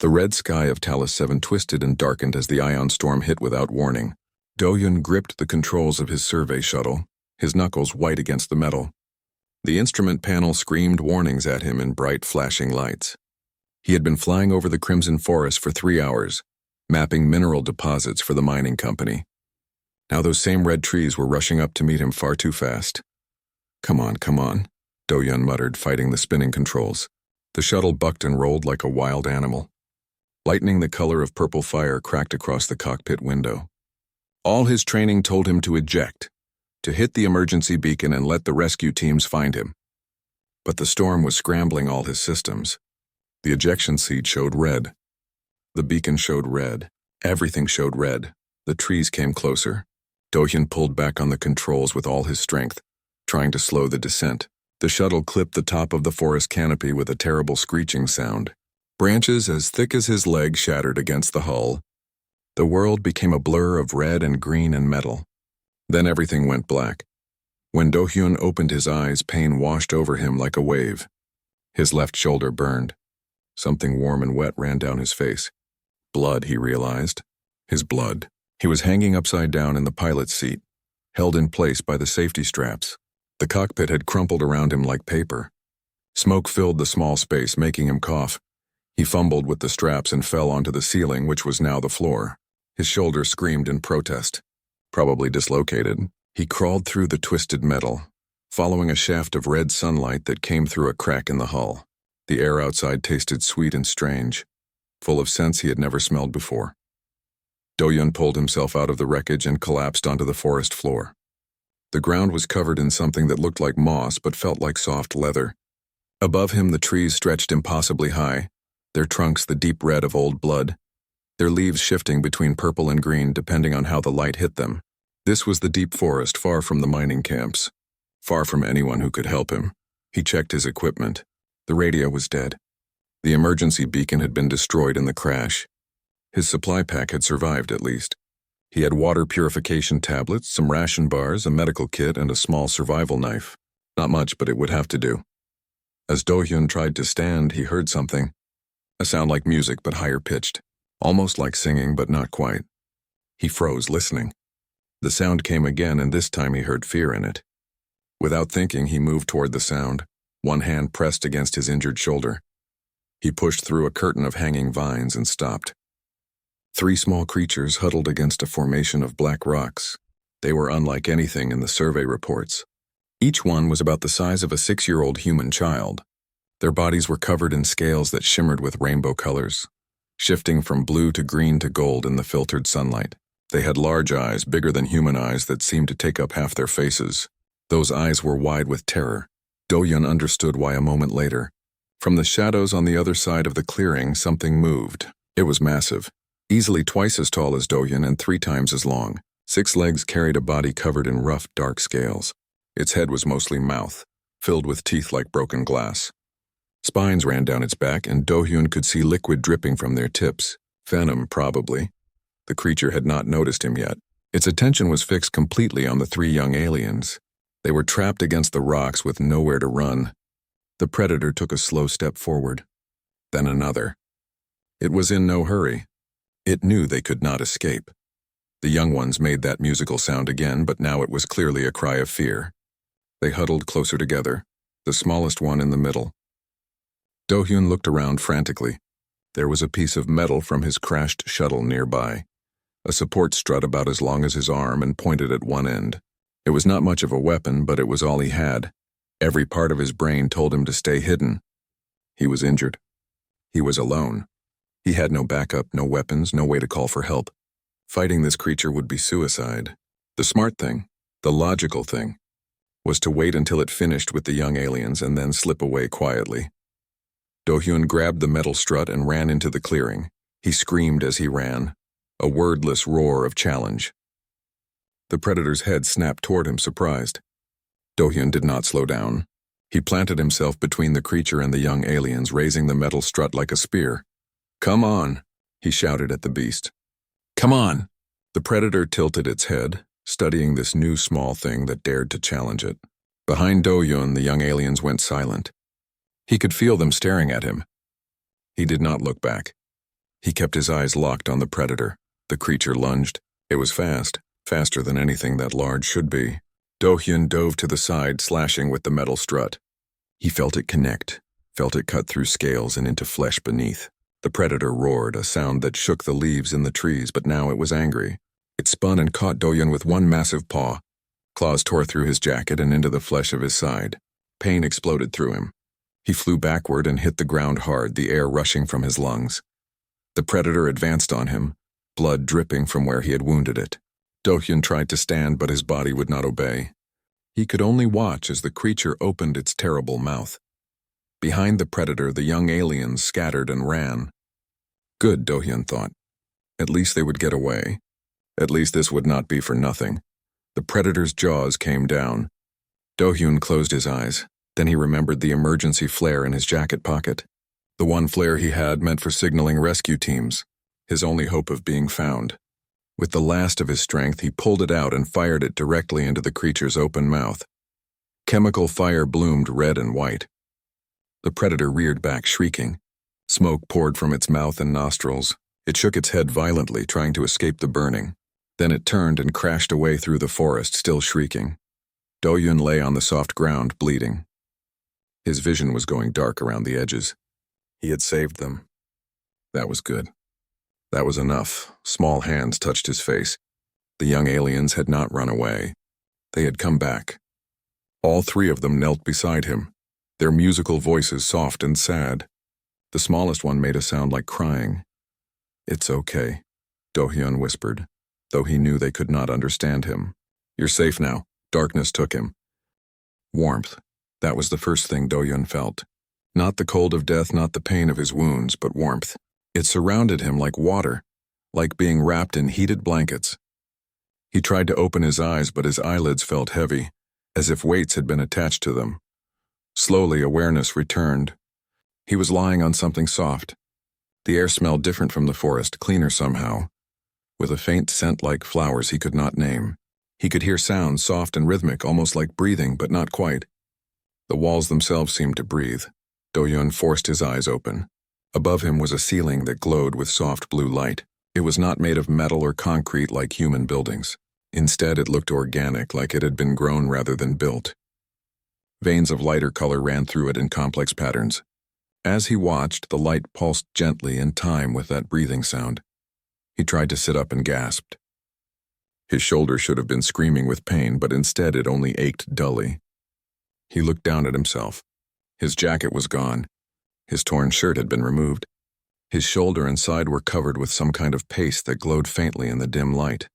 The red sky of Talos 7 twisted and darkened as the ion storm hit without warning. Do-Yun gripped the controls of his survey shuttle, his knuckles white against the metal. The instrument panel screamed warnings at him in bright flashing lights. He had been flying over the Crimson Forest for 3 hours, mapping mineral deposits for the mining company. Now those same red trees were rushing up to meet him far too fast. Come on, Do-Yun muttered, fighting the spinning controls. The shuttle bucked and rolled like a wild animal. Lightning the color of purple fire cracked across the cockpit window. All his training told him to eject, to hit the emergency beacon and let the rescue teams find him. But the storm was scrambling all his systems. The ejection seat showed red. The beacon showed red. Everything showed red. The trees came closer. Do-Yun pulled back on the controls with all his strength, trying to slow the descent. The shuttle clipped the top of the forest canopy with a terrible screeching sound. Branches as thick as his leg shattered against the hull. The world became a blur of red and green and metal. Then everything went black. When Do-Hyun opened his eyes, pain washed over him like a wave. His left shoulder burned. Something warm and wet ran down his face. Blood, he realized. His blood. He was hanging upside down in the pilot's seat, held in place by the safety straps. The cockpit had crumpled around him like paper. Smoke filled the small space, making him cough. He fumbled with the straps and fell onto the ceiling, which was now the floor. His shoulder screamed in protest. Probably dislocated. He crawled through the twisted metal, following a shaft of red sunlight that came through a crack in the hull. The air outside tasted sweet and strange, full of scents he had never smelled before. Do-Yun pulled himself out of the wreckage and collapsed onto the forest floor. The ground was covered in something that looked like moss but felt like soft leather. Above him the trees stretched impossibly high, their trunks the deep red of old blood, their leaves shifting between purple and green depending on how the light hit them. This was the deep forest, far from the mining camps, far from anyone who could help him. He checked his equipment. The radio was dead. The emergency beacon had been destroyed in the crash. His supply pack had survived, at least. He had water purification tablets, some ration bars, a medical kit, and a small survival knife. Not much, but it would have to do. As Do-Hyun tried to stand, he heard something. A sound like music, but higher pitched. Almost like singing, but not quite. He froze, listening. The sound came again, and this time he heard fear in it. Without thinking, he moved toward the sound, one hand pressed against his injured shoulder. He pushed through a curtain of hanging vines and stopped. 3 small creatures huddled against a formation of black rocks. They were unlike anything in the survey reports. Each one was about the size of a 6-year-old human child. Their bodies were covered in scales that shimmered with rainbow colors, shifting from blue to green to gold in the filtered sunlight. They had large eyes, bigger than human eyes, that seemed to take up half their faces. Those eyes were wide with terror. Do-Yun understood why a moment later. From the shadows on the other side of the clearing, something moved. It was massive, easily twice as tall as Do-Yun and 3 times as long. 6 legs carried a body covered in rough, dark scales. Its head was mostly mouth, filled with teeth like broken glass. Spines ran down its back, and Do-Hyun could see liquid dripping from their tips. Venom, probably. The creature had not noticed him yet. Its attention was fixed completely on the 3 young aliens. They were trapped against the rocks with nowhere to run. The predator took a slow step forward, then another. It was in no hurry. It knew they could not escape. The young ones made that musical sound again, but now it was clearly a cry of fear. They huddled closer together, the smallest one in the middle. Do-Hyun looked around frantically. There was a piece of metal from his crashed shuttle nearby, a support strut about as long as his arm and pointed at one end. It was not much of a weapon, but it was all he had. Every part of his brain told him to stay hidden. He was injured. He was alone. He had no backup, no weapons, no way to call for help. Fighting this creature would be suicide. The smart thing, the logical thing, was to wait until it finished with the young aliens and then slip away quietly. Do-Hyun grabbed the metal strut and ran into the clearing. He screamed as he ran, a wordless roar of challenge. The predator's head snapped toward him, surprised. Do-Hyun did not slow down. He planted himself between the creature and the young aliens, raising the metal strut like a spear. "Come on," he shouted at the beast. "Come on!" The predator tilted its head, studying this new small thing that dared to challenge it. Behind Do-Hyun, the young aliens went silent. He could feel them staring at him. He did not look back. He kept his eyes locked on the predator. The creature lunged. It was fast, faster than anything that large should be. Do-hyun dove to the side, slashing with the metal strut. He felt it connect, felt it cut through scales and into flesh beneath. The predator roared, a sound that shook the leaves in the trees, but now it was angry. It spun and caught Do-hyun with one massive paw. Claws tore through his jacket and into the flesh of his side. Pain exploded through him. He flew backward and hit the ground hard, the air rushing from his lungs. The predator advanced on him, blood dripping from where he had wounded it. Do-hyun tried to stand, but his body would not obey. He could only watch as the creature opened its terrible mouth. Behind the predator, the young aliens scattered and ran. Good, Do-hyun thought. At least they would get away. At least this would not be for nothing. The predator's jaws came down. Do-hyun closed his eyes. Then he remembered the emergency flare in his jacket pocket. The one flare he had meant for signaling rescue teams, his only hope of being found. With the last of his strength, he pulled it out and fired it directly into the creature's open mouth. Chemical fire bloomed red and white. The predator reared back, shrieking. Smoke poured from its mouth and nostrils. It shook its head violently, trying to escape the burning. Then it turned and crashed away through the forest, still shrieking. Do-hyun lay on the soft ground, bleeding. His vision was going dark around the edges. He had saved them. That was good. That was enough. Small hands touched his face. The young aliens had not run away. They had come back. All three of them knelt beside him, their musical voices soft and sad. The smallest one made a sound like crying. "It's okay," Do-hyun whispered, though he knew they could not understand him. "You're safe now." Darkness took him. Warmth. That was the first thing Do-hyun felt. Not the cold of death, not the pain of his wounds, but warmth. It surrounded him like water, like being wrapped in heated blankets. He tried to open his eyes, but his eyelids felt heavy, as if weights had been attached to them. Slowly, awareness returned. He was lying on something soft. The air smelled different from the forest, cleaner somehow, with a faint scent like flowers he could not name. He could hear sounds, soft and rhythmic, almost like breathing, but not quite. The walls themselves seemed to breathe. Do-hyun forced his eyes open. Above him was a ceiling that glowed with soft blue light. It was not made of metal or concrete like human buildings. Instead, it looked organic, like it had been grown rather than built. Veins of lighter color ran through it in complex patterns. As he watched, the light pulsed gently in time with that breathing sound. He tried to sit up and gasped. His shoulder should have been screaming with pain, but instead it only ached dully. He looked down at himself. His jacket was gone. His torn shirt had been removed. His shoulder and side were covered with some kind of paste that glowed faintly in the dim light.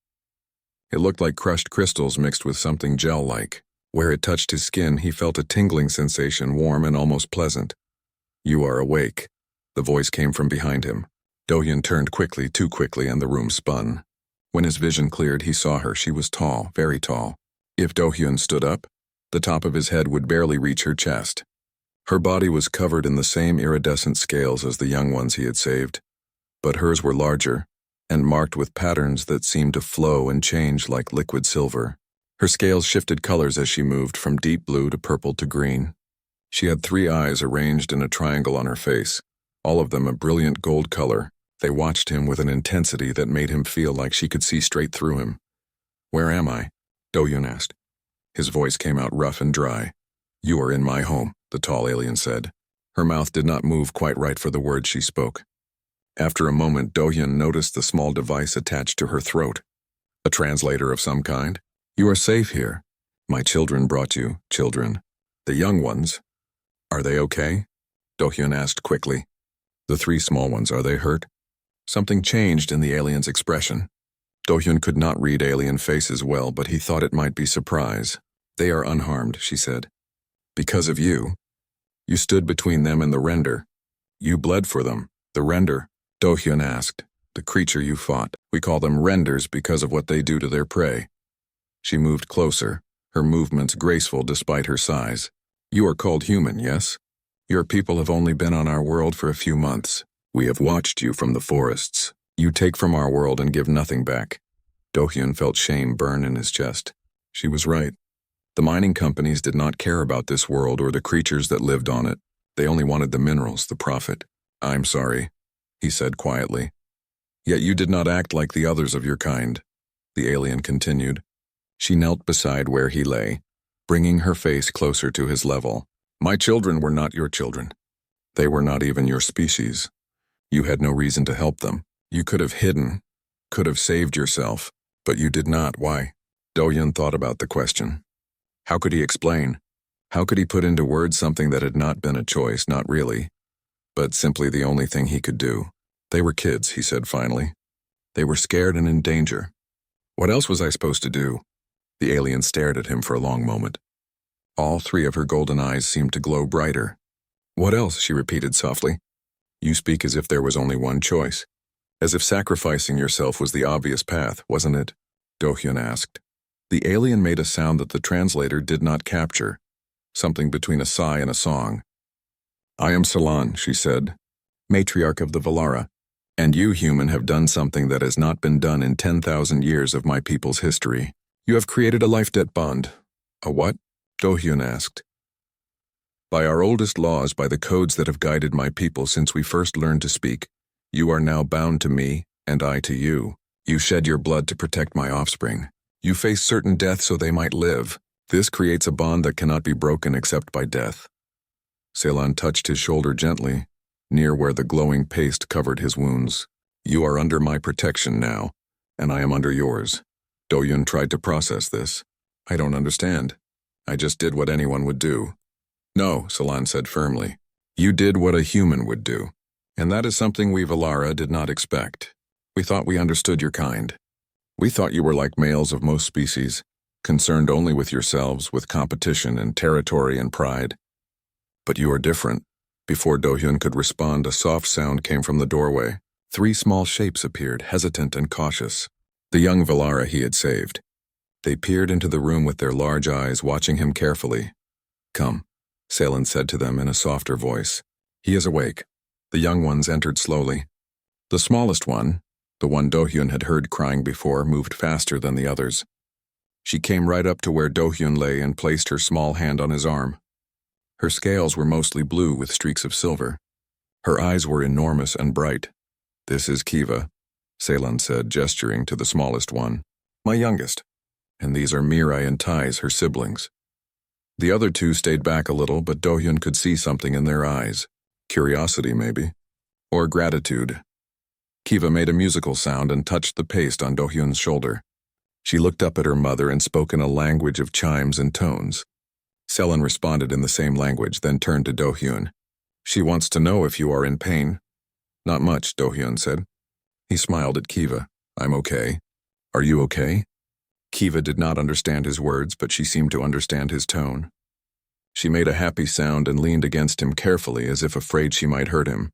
It looked like crushed crystals mixed with something gel-like. Where it touched his skin, he felt a tingling sensation, warm and almost pleasant. "You are awake." The voice came from behind him. Do-hyun turned quickly, too quickly, and the room spun. When his vision cleared, he saw her. She was tall, very tall. If Do-hyun stood up, the top of his head would barely reach her chest. Her body was covered in the same iridescent scales as the young ones he had saved, but hers were larger and marked with patterns that seemed to flow and change like liquid silver. Her scales shifted colors as she moved from deep blue to purple to green. She had 3 eyes arranged in a triangle on her face, all of them a brilliant gold color. They watched him with an intensity that made him feel like she could see straight through him. "Where am I?" Do-hyun asked. His voice came out rough and dry. "You are in my home," the tall alien said. Her mouth did not move quite right for the words she spoke. After a moment, Do-hyun noticed the small device attached to her throat. "A translator of some kind? You are safe here. My children brought you, children. The young ones. Are they okay?" Do-hyun asked quickly. "The 3 small ones, are they hurt?" Something changed in the alien's expression. Do-hyun could not read alien faces well, but he thought it might be surprise. "They are unharmed," she said. "Because of you. You stood between them and the render. You bled for them." "The render?" Do-hyun asked. "The creature you fought. We call them renders because of what they do to their prey." She moved closer, her movements graceful despite her size. "You are called human, yes? Your people have only been on our world for a few months. We have watched you from the forests. You take from our world and give nothing back." Do-hyun felt shame burn in his chest. She was right. The mining companies did not care about this world or the creatures that lived on it. They only wanted the minerals, the profit. "I'm sorry," he said quietly. Yet you did not act like the others of your kind, the alien continued. She knelt beside where he lay, bringing her face closer to his level. My children were not your children. They were not even your species. You had no reason to help them. You could have hidden, could have saved yourself, but you did not. Why? Do-hyun thought about the question. How could he explain? How could he put into words something that had not been a choice, not really, but simply the only thing he could do? They were kids, he said finally. They were scared and in danger. What else was I supposed to do? The alien stared at him for a long moment. All three of her golden eyes seemed to glow brighter. What else? She repeated softly. You speak as if there was only one choice. As if sacrificing yourself was the obvious path, wasn't it? Do-hyun asked. The alien made a sound that the translator did not capture, something between a sigh and a song. I am Salan, she said, matriarch of the Valara, and you, human, have done something that has not been done in 10,000 years of my people's history. You have created a life-debt bond. A what? Do-hyun asked. By our oldest laws, by the codes that have guided my people since we first learned to speak, you are now bound to me, and I to you. You shed your blood to protect my offspring. You face certain death so they might live. This creates a bond that cannot be broken except by death. Salan touched his shoulder gently, near where the glowing paste covered his wounds. You are under my protection now, and I am under yours. Do-hyun tried to process this. I don't understand. I just did what anyone would do. No, Salan said firmly. You did what a human would do. And that is something we Valara did not expect. We thought we understood your kind. We thought you were like males of most species, concerned only with yourselves, with competition and territory and pride. But you are different. Before Do-hyun could respond, a soft sound came from the doorway. 3 small shapes appeared, hesitant and cautious. The young Valara he had saved. They peered into the room with their large eyes, watching him carefully. Come, Salan said to them in a softer voice. He is awake. The young ones entered slowly. The smallest one, the one Do-hyun had heard crying before, moved faster than the others. She came right up to where Do-hyun lay and placed her small hand on his arm. Her scales were mostly blue with streaks of silver. Her eyes were enormous and bright. This is Kiva, Salan said, gesturing to the smallest one. My youngest. And these are Mirai and Tais, her siblings. The other 2 stayed back a little, but Do-hyun could see something in their eyes. Curiosity, maybe. Or gratitude. Kiva made a musical sound and touched the paste on Do-hyun's shoulder. She looked up at her mother and spoke in a language of chimes and tones. Salan responded in the same language, then turned to Do-hyun. She wants to know if you are in pain. Not much, Do-hyun said. He smiled at Kiva. I'm okay. Are you okay? Kiva did not understand his words, but she seemed to understand his tone. She made a happy sound and leaned against him carefully, as if afraid she might hurt him.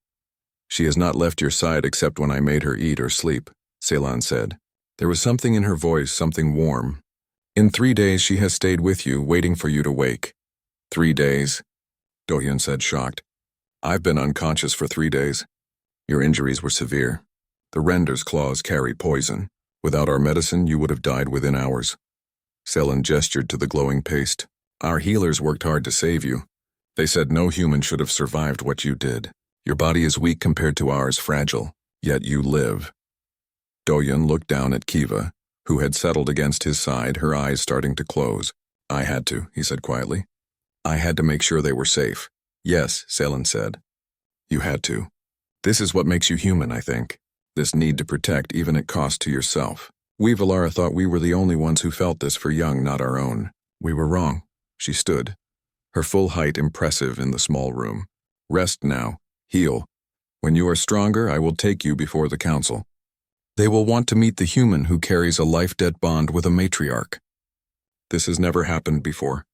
She has not left your side except when I made her eat or sleep, Salan said. There was something in her voice, something warm. In 3 days she has stayed with you, waiting for you to wake. 3 days? Do-hyun said, shocked. I've been unconscious for 3 days. Your injuries were severe. The render's claws carry poison. Without our medicine, you would have died within hours. Salan gestured to the glowing paste. Our healers worked hard to save you. They said no human should have survived what you did. Your body is weak compared to ours, fragile, yet you live. Do-hyun looked down at Kiva, who had settled against his side, her eyes starting to close. I had to, he said quietly. I had to make sure they were safe. Yes, Salan said. You had to. This is what makes you human, I think. This need to protect, even at cost to yourself. We Valara thought we were the only ones who felt this for young, not our own. We were wrong. She stood, her full height impressive in the small room. Rest now. Heal. When you are stronger, I will take you before the council. They will want to meet the human who carries a life-debt bond with a matriarch. This has never happened before.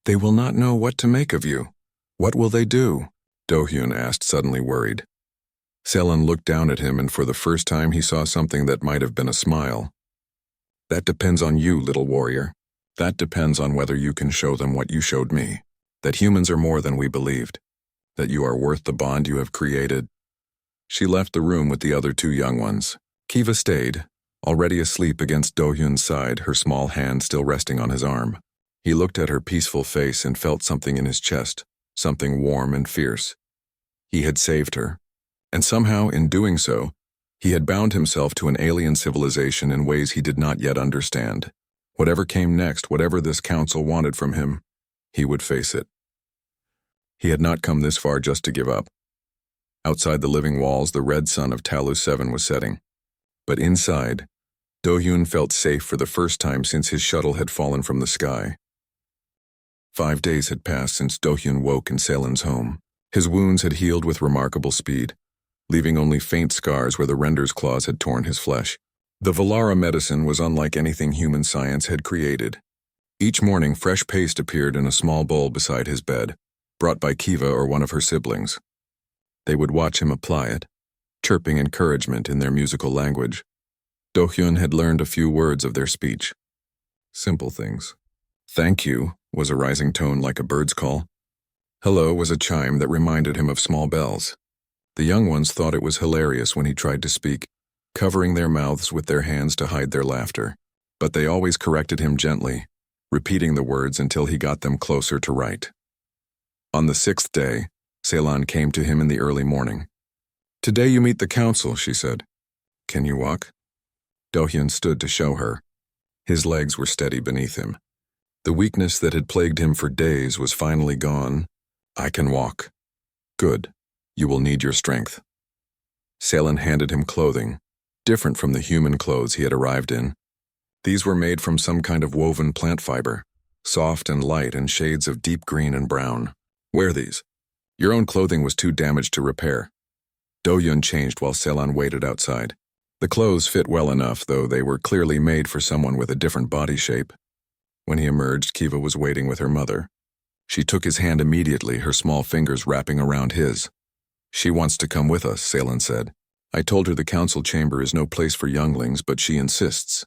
They will not know what to make of you. What will they do? Do-hyun asked, suddenly worried. Salan looked down at him, and for the first time he saw something that might have been a smile. That depends on you, little warrior. That depends on whether you can show them what you showed me. That humans are more than we believed. That you are worth the bond you have created. She left the room with the other 2 young ones. Kiva stayed, already asleep against Do-hyun's side, her small hand still resting on his arm. He looked at her peaceful face and felt something in his chest, something warm and fierce. He had saved her. And somehow, in doing so, He had bound himself to an alien civilization in ways he did not yet understand. Whatever came next, whatever this council wanted from him, he would face it. He had not come this far just to give up. Outside the living walls, the red sun of Talu 7 was setting. But inside, Do-hyun felt safe for the first time since his shuttle had fallen from the sky. 5 days had passed since Do-hyun woke in Selin's home. His wounds had healed with remarkable speed, leaving only faint scars where the render's claws had torn his flesh. The Valara medicine was unlike anything human science had created. Each morning, fresh paste appeared in a small bowl beside his bed, brought by Kiva or one of her siblings. They would watch him apply it, chirping encouragement in their musical language. Do-hyun had learned a few words of their speech. Simple things. Thank you was a rising tone like a bird's call. Hello was a chime that reminded him of small bells. The young ones thought it was hilarious when he tried to speak, covering their mouths with their hands to hide their laughter. But they always corrected him gently, repeating the words until he got them closer to right. On the 6th day, Selan came to him in the early morning. Today you meet the council, she said. Can you walk? Do-hyun stood to show her. His legs were steady beneath him. The weakness that had plagued him for days was finally gone. I can walk. Good. You will need your strength. Selan handed him clothing, different from the human clothes he had arrived in. These were made from some kind of woven plant fiber, soft and light in shades of deep green and brown. Wear these. Your own clothing was too damaged to repair. Do-hyun changed while Selan waited outside. The clothes fit well enough, though they were clearly made for someone with a different body shape. When he emerged, Kiva was waiting with her mother. She took his hand immediately, her small fingers wrapping around his. She wants to come with us, Selan said. I told her the council chamber is no place for younglings, but she insists.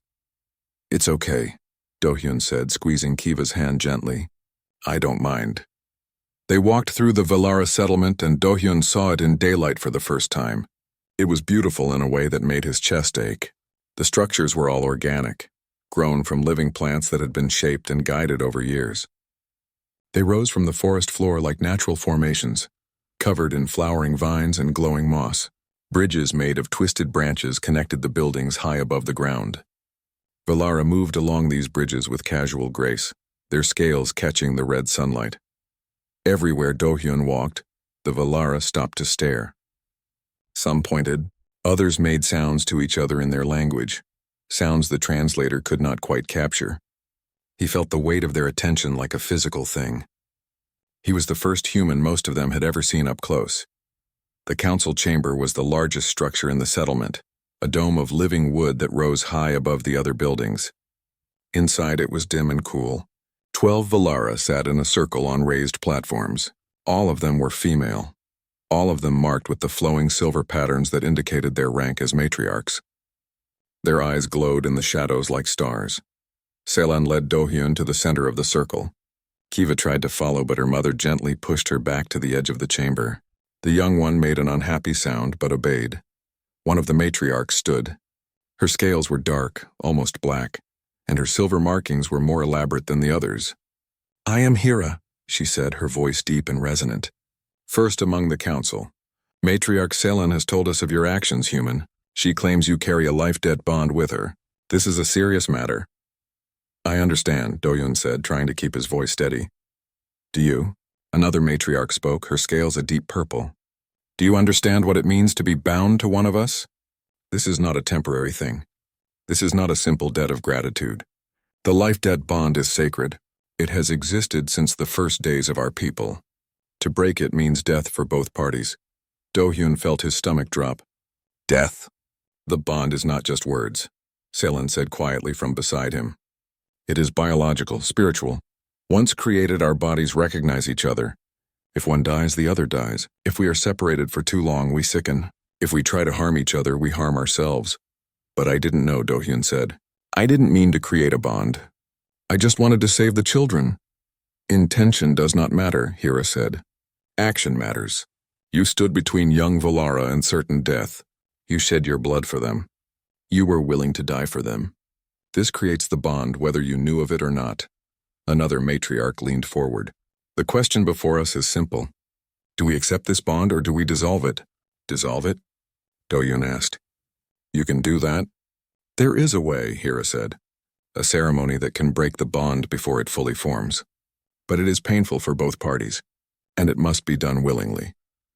It's okay, Do-hyun said, squeezing Kiva's hand gently. I don't mind. They walked through the Valara settlement and Do-hyun saw it in daylight for the first time. It was beautiful in a way that made his chest ache. The structures were all organic, grown from living plants that had been shaped and guided over years. They rose from the forest floor like natural formations, covered in flowering vines and glowing moss. Bridges made of twisted branches connected the buildings high above the ground. Valara moved along these bridges with casual grace, their scales catching the red sunlight. Everywhere Do-hyun walked, the Valara stopped to stare. Some pointed, others made sounds to each other in their language, sounds the translator could not quite capture. He felt the weight of their attention like a physical thing. He was the first human most of them had ever seen up close. The council chamber was the largest structure in the settlement, a dome of living wood that rose high above the other buildings. Inside it was dim and cool. 12 Valara sat in a circle on raised platforms. All of them were female. All of them marked with the flowing silver patterns that indicated their rank as matriarchs. Their eyes glowed in the shadows like stars. Selan led Do-hyun to the center of the circle. Kiva tried to follow, but her mother gently pushed her back to the edge of the chamber. The young one made an unhappy sound, but obeyed. One of the matriarchs stood. Her scales were dark, almost black, and her silver markings were more elaborate than the others. I am Hira, she said, her voice deep and resonant. First among the council. Matriarch Selan has told us of your actions, human. She claims you carry a life-debt bond with her. This is a serious matter. I understand, Do-hyun said, trying to keep his voice steady. Do you? Another matriarch spoke, her scales a deep purple. Do you understand what it means to be bound to one of us? This is not a temporary thing. This is not a simple debt of gratitude. The life-debt bond is sacred. It has existed since the first days of our people. To break it means death for both parties. Do-hyun felt his stomach drop. Death? The bond is not just words, Selan said quietly from beside him. It is biological, spiritual. Once created, our bodies recognize each other. If one dies, the other dies. If we are separated for too long, we sicken. If we try to harm each other, we harm ourselves. But I didn't know, Do-hyun said. I didn't mean to create a bond. I just wanted to save the children. Intention does not matter, Hira said. Action matters. You stood between young Valara and certain death. You shed your blood for them. You were willing to die for them. This creates the bond whether you knew of it or not. Another matriarch leaned forward. The question before us is simple. Do we accept this bond or do we dissolve it? Dissolve it? Do-hyun asked. You can do that? There is a way, Hira said. A ceremony that can break the bond before it fully forms. But it is painful for both parties, and it must be done willingly.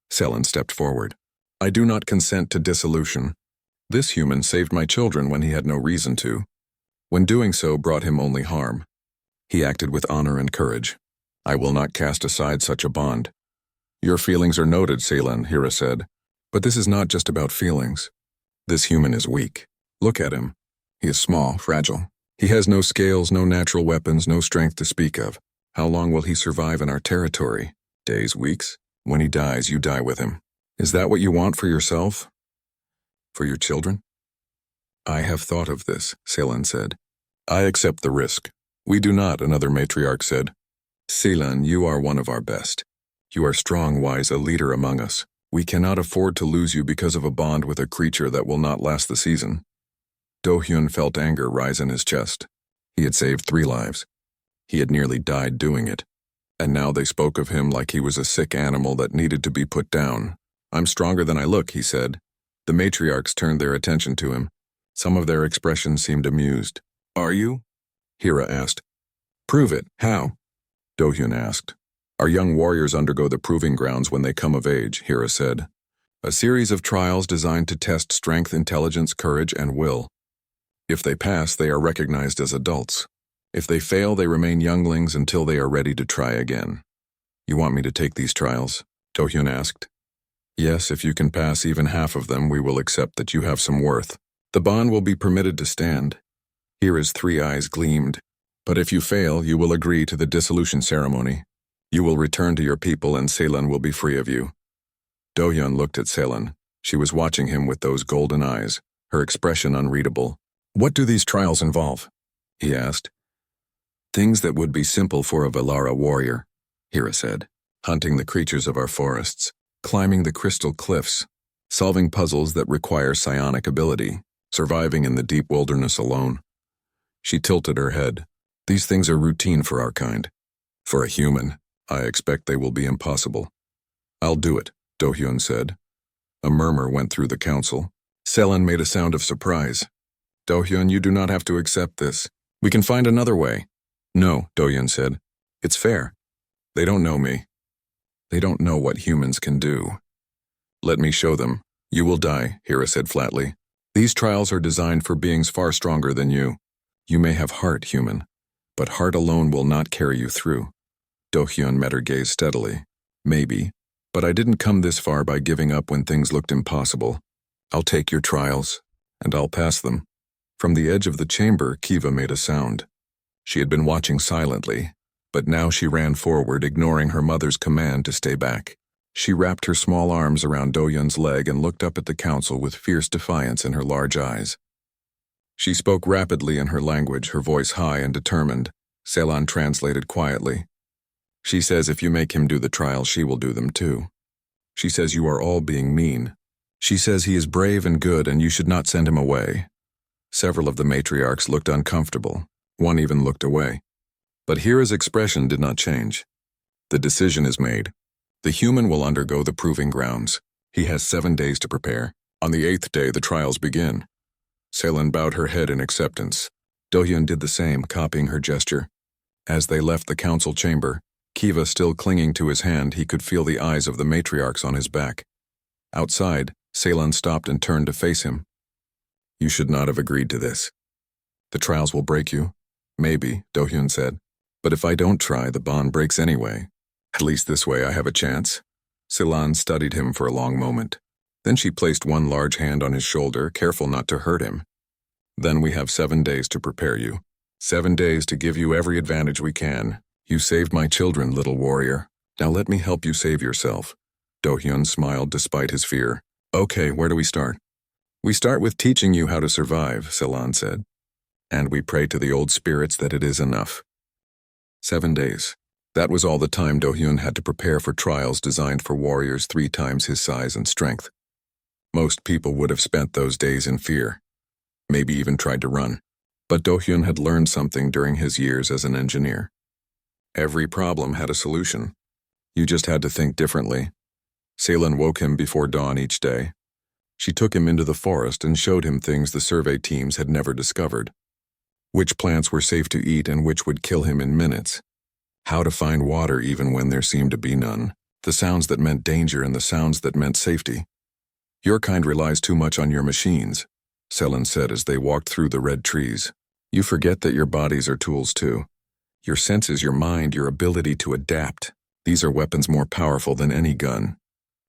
Selen stepped forward. I do not consent to dissolution. This human saved my children when he had no reason to. When doing so brought him only harm. He acted with honor and courage. I will not cast aside such a bond. Your feelings are noted, Selen, Hira said. But this is not just about feelings. This human is weak. Look at him. He is small, fragile. He has no scales, no natural weapons, no strength to speak of. How long will he survive in our territory? Days, weeks? When he dies, you die with him. Is that what you want for yourself? For your children? I have thought of this, Selen said. I accept the risk. We do not, another matriarch said. Selen, you are one of our best. You are strong, wise, a leader among us. We cannot afford to lose you because of a bond with a creature that will not last the season. Do-hyun felt anger rise in his chest. He had saved 3 lives. He had nearly died doing it. And now they spoke of him like he was a sick animal that needed to be put down. I'm stronger than I look, he said. The matriarchs turned their attention to him. Some of their expressions seemed amused. Are you? Hira asked. Prove it. How? Do-hyun asked. Our young warriors undergo the proving grounds when they come of age, Hira said. A series of trials designed to test strength, intelligence, courage, and will. If they pass, they are recognized as adults. If they fail, they remain younglings until they are ready to try again. You want me to take these trials? Do-hyun asked. Yes, if you can pass even half of them, we will accept that you have some worth. The bond will be permitted to stand. Hira's 3 eyes gleamed. But if you fail, you will agree to the dissolution ceremony. You will return to your people and Selen will be free of you. Do-hyun looked at Selen. She was watching him with those golden eyes, her expression unreadable. What do these trials involve? He asked. Things that would be simple for a Velara warrior, Hira said. Hunting the creatures of our forests, climbing the crystal cliffs, solving puzzles that require psionic ability, surviving in the deep wilderness alone. She tilted her head. These things are routine for our kind. For a human, I expect they will be impossible. I'll do it, Do-hyun said. A murmur went through the council. Selen made a sound of surprise. Do-hyun, you do not have to accept this. We can find another way. No, Do-hyun said. It's fair. They don't know me. They don't know what humans can do. Let me show them. You will die, Hira said flatly. These trials are designed for beings far stronger than you. You may have heart, human, but heart alone will not carry you through. Do-hyun met her gaze steadily. Maybe, but I didn't come this far by giving up when things looked impossible. I'll take your trials, and I'll pass them. From the edge of the chamber, Kiva made a sound. She had been watching silently, but now she ran forward, ignoring her mother's command to stay back. She wrapped her small arms around Do-hyun's leg and looked up at the council with fierce defiance in her large eyes. She spoke rapidly in her language, her voice high and determined. Selen translated quietly. She says if you make him do the trials, she will do them too. She says you are all being mean. She says he is brave and good and you should not send him away. Several of the matriarchs looked uncomfortable. One even looked away. But Hira's expression did not change. The decision is made. The human will undergo the proving grounds. He has 7 days to prepare. On the 8th day, the trials begin. Selen bowed her head in acceptance. Do-hyun did the same, copying her gesture. As they left the council chamber, Kiva still clinging to his hand, he could feel the eyes of the matriarchs on his back. Outside, Selen stopped and turned to face him. You should not have agreed to this. The trials will break you. Maybe, Do-hyun said. But if I don't try, the bond breaks anyway. At least this way I have a chance. Selen studied him for a long moment. Then she placed one large hand on his shoulder, careful not to hurt him. Then we have 7 days to prepare you. 7 days to give you every advantage we can. You saved my children, little warrior. Now let me help you save yourself. Do-hyun smiled despite his fear. Okay, where do we start? We start with teaching you how to survive, Selen said. And we pray to the old spirits that it is enough. 7 days. That was all the time Do-hyun had to prepare for trials designed for warriors 3 times his size and strength. Most people would have spent those days in fear, maybe even tried to run. But Do-hyun had learned something during his years as an engineer. Every problem had a solution. You just had to think differently. Selen woke him before dawn each day. She took him into the forest and showed him things the survey teams had never discovered. Which plants were safe to eat and which would kill him in minutes. How to find water even when there seemed to be none. The sounds that meant danger and the sounds that meant safety. Your kind relies too much on your machines, Selin said as they walked through the red trees. You forget that your bodies are tools too. Your senses, your mind, your ability to adapt. These are weapons more powerful than any gun.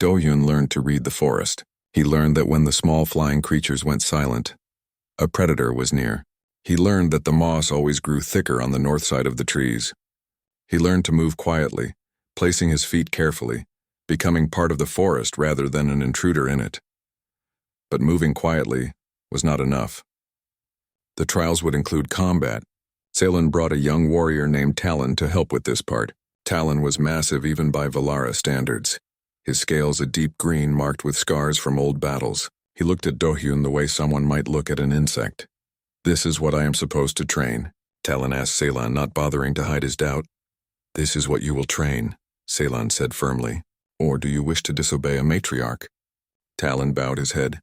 Do-Yun learned to read the forest. He learned that when the small flying creatures went silent, a predator was near. He learned that the moss always grew thicker on the north side of the trees. He learned to move quietly, placing his feet carefully, becoming part of the forest rather than an intruder in it. But moving quietly was not enough. The trials would include combat. Selin brought a young warrior named Talon to help with this part. Talon was massive even by Valara standards. His scales a deep green marked with scars from old battles. He looked at Do-Hyun the way someone might look at an insect. This is what I am supposed to train, Talon asked Selin, not bothering to hide his doubt. This is what you will train, Selin said firmly. Or do you wish to disobey a matriarch? Talon bowed his head.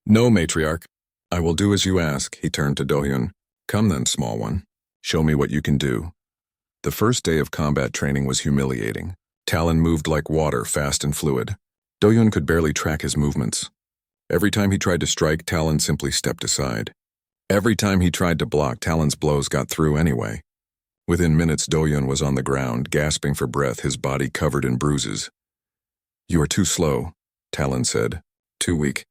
No, matriarch. I will do as you ask, he turned to Do-Hyun. Come then, small one. Show me what you can do. The first day of combat training was humiliating. Talon moved like water, fast and fluid. Do-Hyun could barely track his movements. Every time he tried to strike, Talon simply stepped aside. Every time he tried to block, Talon's blows got through anyway. Within minutes, Do-Hyun was on the ground, gasping for breath, his body covered in bruises. You are too slow, Talon said. Too weak.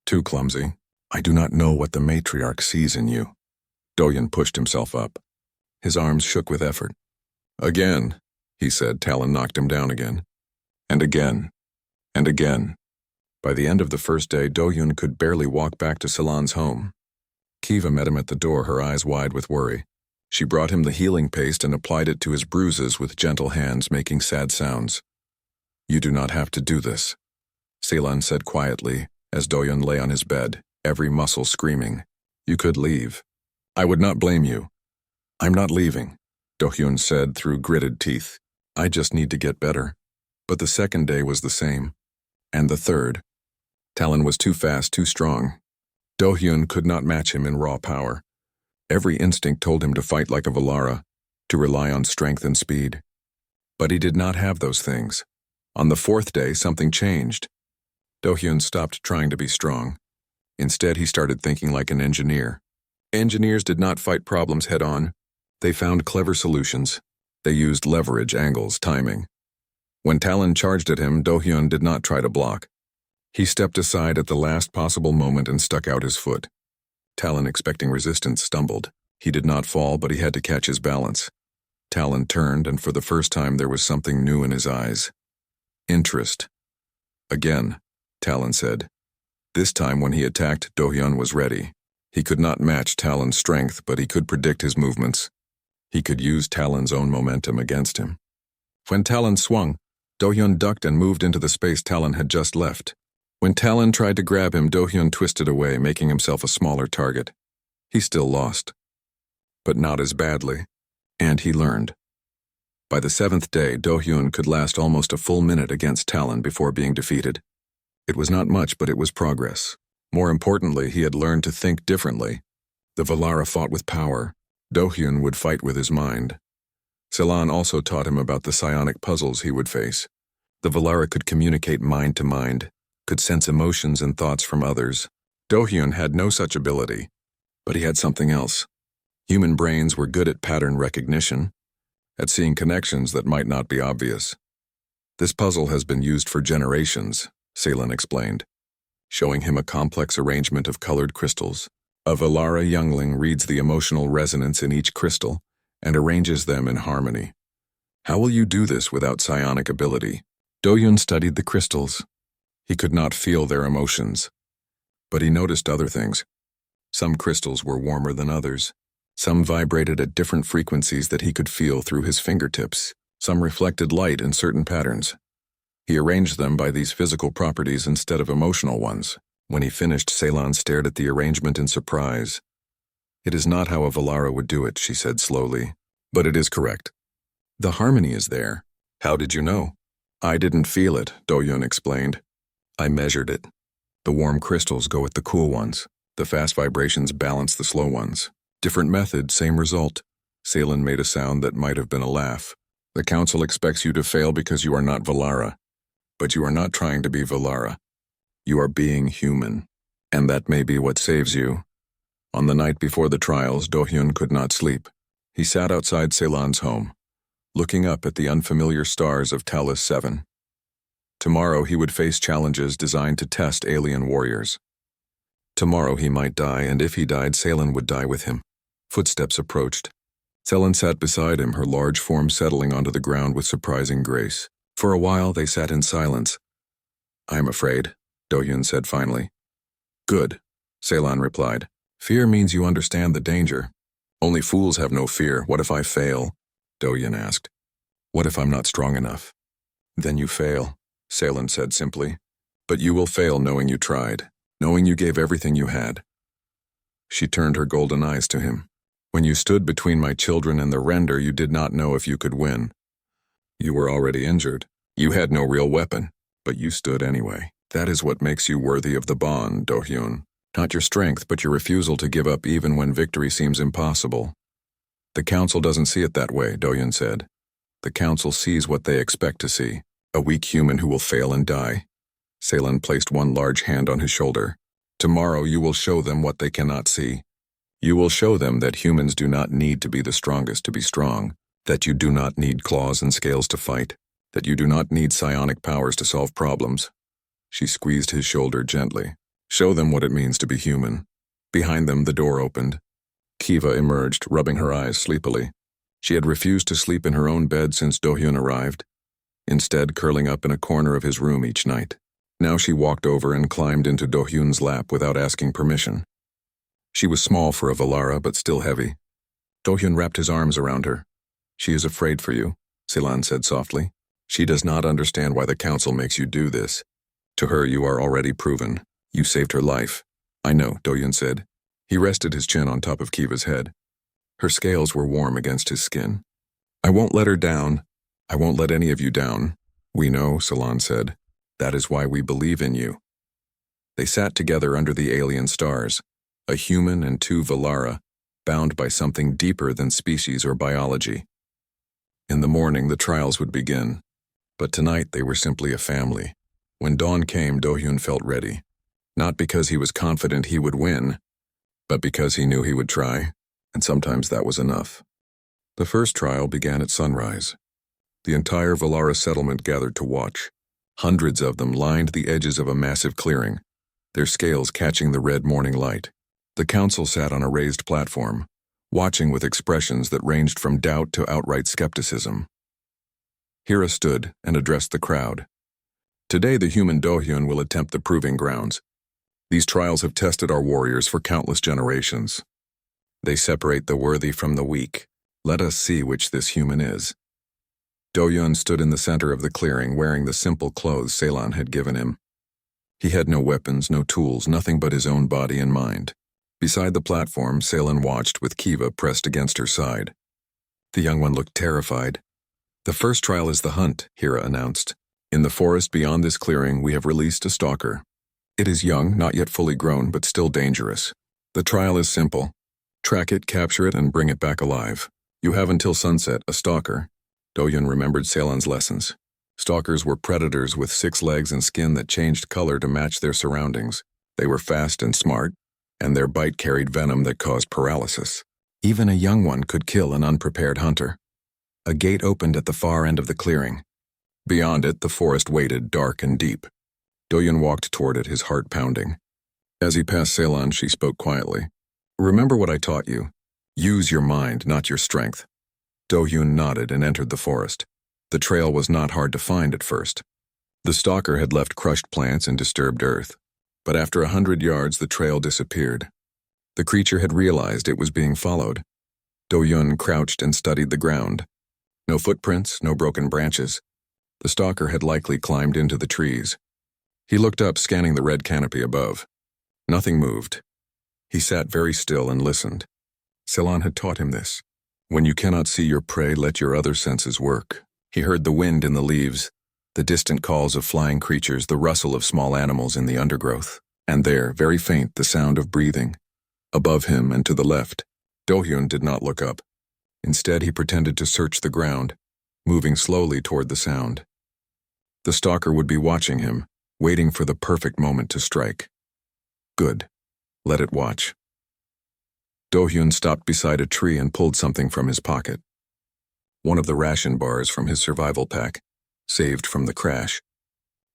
Too clumsy. I do not know what the matriarch sees in you. Do-Hyun pushed himself up. His arms shook with effort. Again, he said. Talon knocked him down again. And again. And again. By the end of the first day, Do-Hyun could barely walk back to Selin's home. Kiva met him at the door, her eyes wide with worry. She brought him the healing paste and applied it to his bruises with gentle hands, making sad sounds. You do not have to do this, Selin said quietly, as Do-Hyun lay on his bed, every muscle screaming. You could leave. I would not blame you. I'm not leaving, Do-Hyun said through gritted teeth. I just need to get better. But the second day was the same. And the third. Talon was too fast, too strong. Do-Hyun could not match him in raw power. Every instinct told him to fight like a Valara, to rely on strength and speed. But he did not have those things. On the fourth day, something changed. Do-Hyun stopped trying to be strong. Instead, he started thinking like an engineer. Engineers did not fight problems head-on. They found clever solutions. They used leverage, angles, timing. When Talon charged at him, Do-Hyun did not try to block. He stepped aside at the last possible moment and stuck out his foot. Talon, expecting resistance, stumbled. He did not fall, but he had to catch his balance. Talon turned, and for the first time there was something new in his eyes. Interest. Again, Talon said. This time when he attacked, Do-Hyun was ready. He could not match Talon's strength, but he could predict his movements. He could use Talon's own momentum against him. When Talon swung, Do-Hyun ducked and moved into the space Talon had just left. When Talon tried to grab him, Do-Hyun twisted away, making himself a smaller target. He still lost. But not as badly. And he learned. By the seventh day, Do-Hyun could last almost a full minute against Talon before being defeated. It was not much, but it was progress. More importantly, he had learned to think differently. The Valara fought with power. Do-Hyun would fight with his mind. Selin also taught him about the psionic puzzles he would face. The Valara could communicate mind to mind, could sense emotions and thoughts from others. Do-Hyun had no such ability, but he had something else. Human brains were good at pattern recognition, at seeing connections that might not be obvious. This puzzle has been used for generations, Selin explained, showing him a complex arrangement of colored crystals. A Valara youngling reads the emotional resonance in each crystal and arranges them in harmony. How will you do this without psionic ability? Do-Hyun studied the crystals. He could not feel their emotions, but he noticed other things. Some crystals were warmer than others. Some vibrated at different frequencies that he could feel through his fingertips. Some reflected light in certain patterns. He arranged them by these physical properties instead of emotional ones. When he finished, Selin stared at the arrangement in surprise. It is not how a Valara would do it, she said slowly, but it is correct. The harmony is there. How did you know? I didn't feel it, Do-Hyun explained. I measured it. The warm crystals go with the cool ones. The fast vibrations balance the slow ones. Different method, same result. Salen made a sound that might have been a laugh. The council expects you to fail because you are not Valara. But you are not trying to be Valara. You are being human. And that may be what saves you. On the night before the trials, Do-hyun could not sleep. He sat outside Selan's home, looking up at the unfamiliar stars of Talos 7. Tomorrow he would face challenges designed to test alien warriors. Tomorrow he might die, and if he died, Salen would die with him. Footsteps approached. Selen sat beside him, her large form settling onto the ground with surprising grace. For a while they sat in silence. "I am afraid," Do-hyun said finally. "Good," Selan replied. "Fear means you understand the danger. Only fools have no fear. What if I fail?" Do-hyun asked. "What if I'm not strong enough?" "Then you fail," Salen said simply. "But you will fail knowing you tried, knowing you gave everything you had." She turned her golden eyes to him. "When you stood between my children and the render, you did not know if you could win. You were already injured. You had no real weapon, but you stood anyway. That is what makes you worthy of the bond, Do-hyun. Not your strength, but your refusal to give up even when victory seems impossible." "The council doesn't see it that way," Do-hyun said. "The council sees what they expect to see. A weak human who will fail and die." Salen placed one large hand on his shoulder. "Tomorrow you will show them what they cannot see. You will show them that humans do not need to be the strongest to be strong, that you do not need claws and scales to fight, that you do not need psionic powers to solve problems." She squeezed his shoulder gently. "Show them what it means to be human." Behind them, the door opened. Kiva emerged, rubbing her eyes sleepily. She had refused to sleep in her own bed since Do-hyun arrived, instead curling up in a corner of his room each night. Now she walked over and climbed into Do-hyun's lap without asking permission. She was small for a Valara, but still heavy. Do-hyun wrapped his arms around her. "She is afraid for you," Selan said softly. "She does not understand why the council makes you do this. To her, you are already proven. You saved her life." "I know," Do-hyun said. He rested his chin on top of Kiva's head. Her scales were warm against his skin. "I won't let her down. I won't let any of you down." "We know," Selan said. "That is why we believe in you." They sat together under the alien stars, a human and two Valara, bound by something deeper than species or biology. In the morning, the trials would begin, but tonight they were simply a family. When dawn came, Do-hyun felt ready, not because he was confident he would win, but because he knew he would try, and sometimes that was enough. The first trial began at sunrise. The entire Valara settlement gathered to watch. Hundreds of them lined the edges of a massive clearing, their scales catching the red morning light. The council sat on a raised platform, watching with expressions that ranged from doubt to outright skepticism. Hira stood and addressed the crowd. "Today the human Do-hyun will attempt the proving grounds. These trials have tested our warriors for countless generations. They separate the worthy from the weak. Let us see which this human is." Do-hyun stood in the center of the clearing, wearing the simple clothes Selan had given him. He had no weapons, no tools, nothing but his own body and mind. Beside the platform, Salen watched with Kiva pressed against her side. The young one looked terrified. "The first trial is the hunt," Hira announced. "In the forest beyond this clearing, we have released a stalker. It is young, not yet fully grown, but still dangerous. The trial is simple. Track it, capture it, and bring it back alive. You have until sunset, a stalker." Do-hyun remembered Selan's lessons. Stalkers were predators with 6 legs and skin that changed color to match their surroundings. They were fast and smart, and their bite carried venom that caused paralysis. Even a young one could kill an unprepared hunter. A gate opened at the far end of the clearing. Beyond it, the forest waited, dark and deep. Do-hyun walked toward it, his heart pounding. As he passed Selan, she spoke quietly. "Remember what I taught you. Use your mind, not your strength." Do-hyun nodded and entered the forest. The trail was not hard to find at first. The stalker had left crushed plants and disturbed earth, but after 100 yards the trail disappeared. The creature had realized it was being followed. Do-hyun crouched and studied the ground. No footprints, no broken branches. The stalker had likely climbed into the trees. He looked up, scanning the red canopy above. Nothing moved. He sat very still and listened. Selan had taught him this. When you cannot see your prey, let your other senses work. He heard the wind in the leaves, the distant calls of flying creatures, the rustle of small animals in the undergrowth. And there, very faint, the sound of breathing. Above him and to the left. Do-hyun did not look up. Instead, he pretended to search the ground, moving slowly toward the sound. The stalker would be watching him, waiting for the perfect moment to strike. Good. Let it watch. Do-hyun stopped beside a tree and pulled something from his pocket. One of the ration bars from his survival pack, saved from the crash.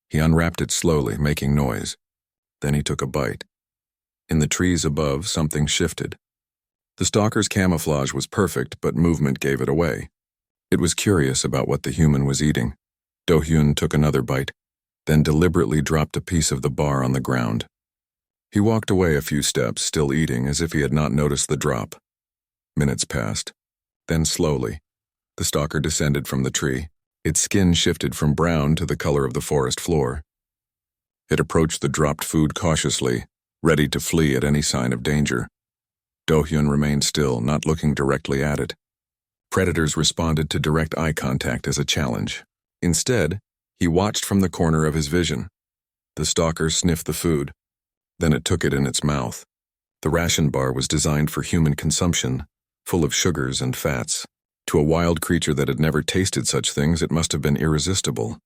He unwrapped it slowly, making noise. Then he took a bite. In the trees above, something shifted. The stalker's camouflage was perfect, but movement gave it away. It was curious about what the human was eating. Do-hyun took another bite, then deliberately dropped a piece of the bar on the ground. He walked away a few steps, still eating, as if he had not noticed the drop. Minutes passed. Then slowly, the stalker descended from the tree. Its skin shifted from brown to the color of the forest floor. It approached the dropped food cautiously, ready to flee at any sign of danger. Do-hyun remained still, not looking directly at it. Predators responded to direct eye contact as a challenge. Instead, he watched from the corner of his vision. The stalker sniffed the food. Then it took it in its mouth. The ration bar was designed for human consumption, full of sugars and fats. To a wild creature that had never tasted such things, it must have been irresistible.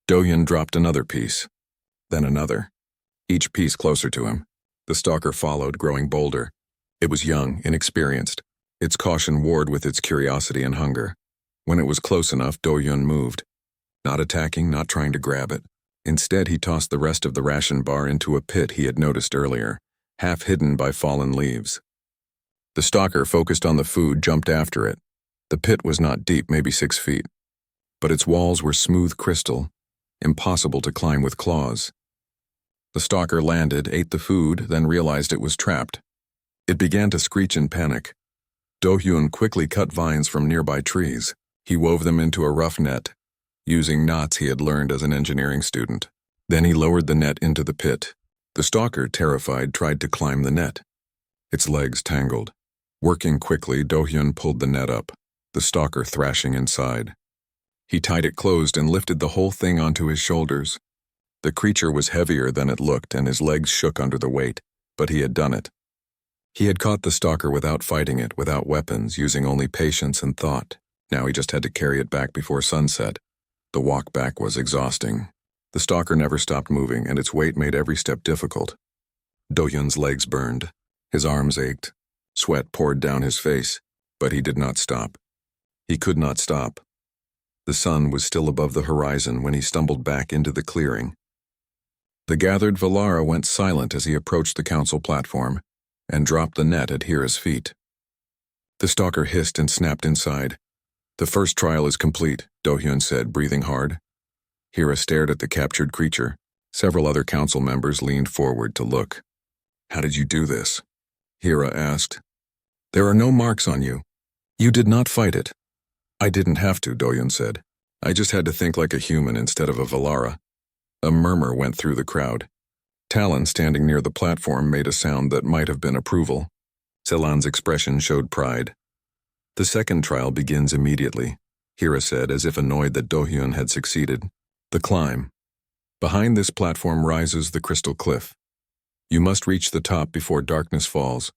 Do-hyun dropped another piece, then another, each piece closer to him. The stalker followed, growing bolder. It was young, inexperienced. Its caution warred with its curiosity and hunger. When it was close enough, Do-hyun moved. Not attacking, not trying to grab it. Instead, he tossed the rest of the ration bar into a pit he had noticed earlier, half hidden by fallen leaves. The stalker, focused on the food, jumped after it. The pit was not deep, maybe 6 feet. But its walls were smooth crystal, impossible to climb with claws. The stalker landed, ate the food, then realized it was trapped. It began to screech in panic. Do-hyun quickly cut vines from nearby trees. He wove them into a rough net, using knots he had learned as an engineering student. Then he lowered the net into the pit. The stalker, terrified, tried to climb the net. Its legs tangled. Working quickly, Do-hyun pulled the net up, the stalker thrashing inside. He tied it closed and lifted the whole thing onto his shoulders. The creature was heavier than it looked, and his legs shook under the weight, but he had done it. He had caught the stalker without fighting it, without weapons, using only patience and thought. Now he just had to carry it back before sunset. The walk back was exhausting. The stalker never stopped moving, and its weight made every step difficult. Do-hyun's legs burned. His arms ached. Sweat poured down his face, but he did not stop. He could not stop. The sun was still above the horizon when he stumbled back into the clearing. The gathered Valara went silent as he approached the council platform and dropped the net at Hira's feet. The stalker hissed and snapped inside. "The first trial is complete," Do-hyun said, breathing hard. Hira stared at the captured creature. Several other council members leaned forward to look. "How did you do this?" Hira asked. "There are no marks on you. You did not fight it." "I didn't have to," Do-hyun said. "I just had to think like a human instead of a Valara." A murmur went through the crowd. Talon, standing near the platform, made a sound that might have been approval. Selan's expression showed pride. "The second trial begins immediately," Hira said, as if annoyed that Do-hyun had succeeded. "The climb. Behind this platform rises the crystal cliff. You must reach the top before darkness falls.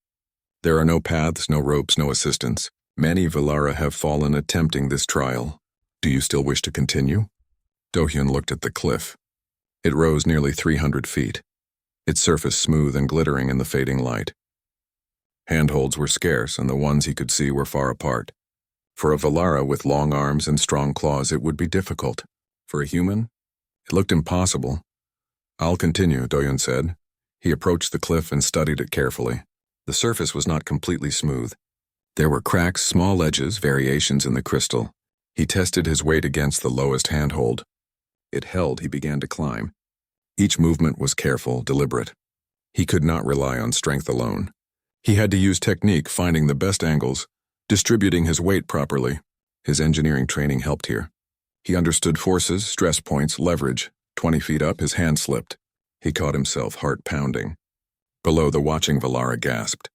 There are no paths, no ropes, no assistance. Many Valara have fallen attempting this trial. Do you still wish to continue?" Do-hyun looked at the cliff. It rose nearly 300 feet, its surface smooth and glittering in the fading light. Handholds were scarce, and the ones he could see were far apart. For a Valara with long arms and strong claws, it would be difficult. For a human, it looked impossible. "I'll continue," Do-hyun said. He approached the cliff and studied it carefully. The surface was not completely smooth. There were cracks, small ledges, variations in the crystal. He tested his weight against the lowest handhold. It held. He began to climb. Each movement was careful, deliberate. He could not rely on strength alone. He had to use technique, finding the best angles, distributing his weight properly. His engineering training helped here. He understood forces, stress points, leverage. 20 feet up, his hand slipped. He caught himself, heart pounding. Below, the watching Valara gasped.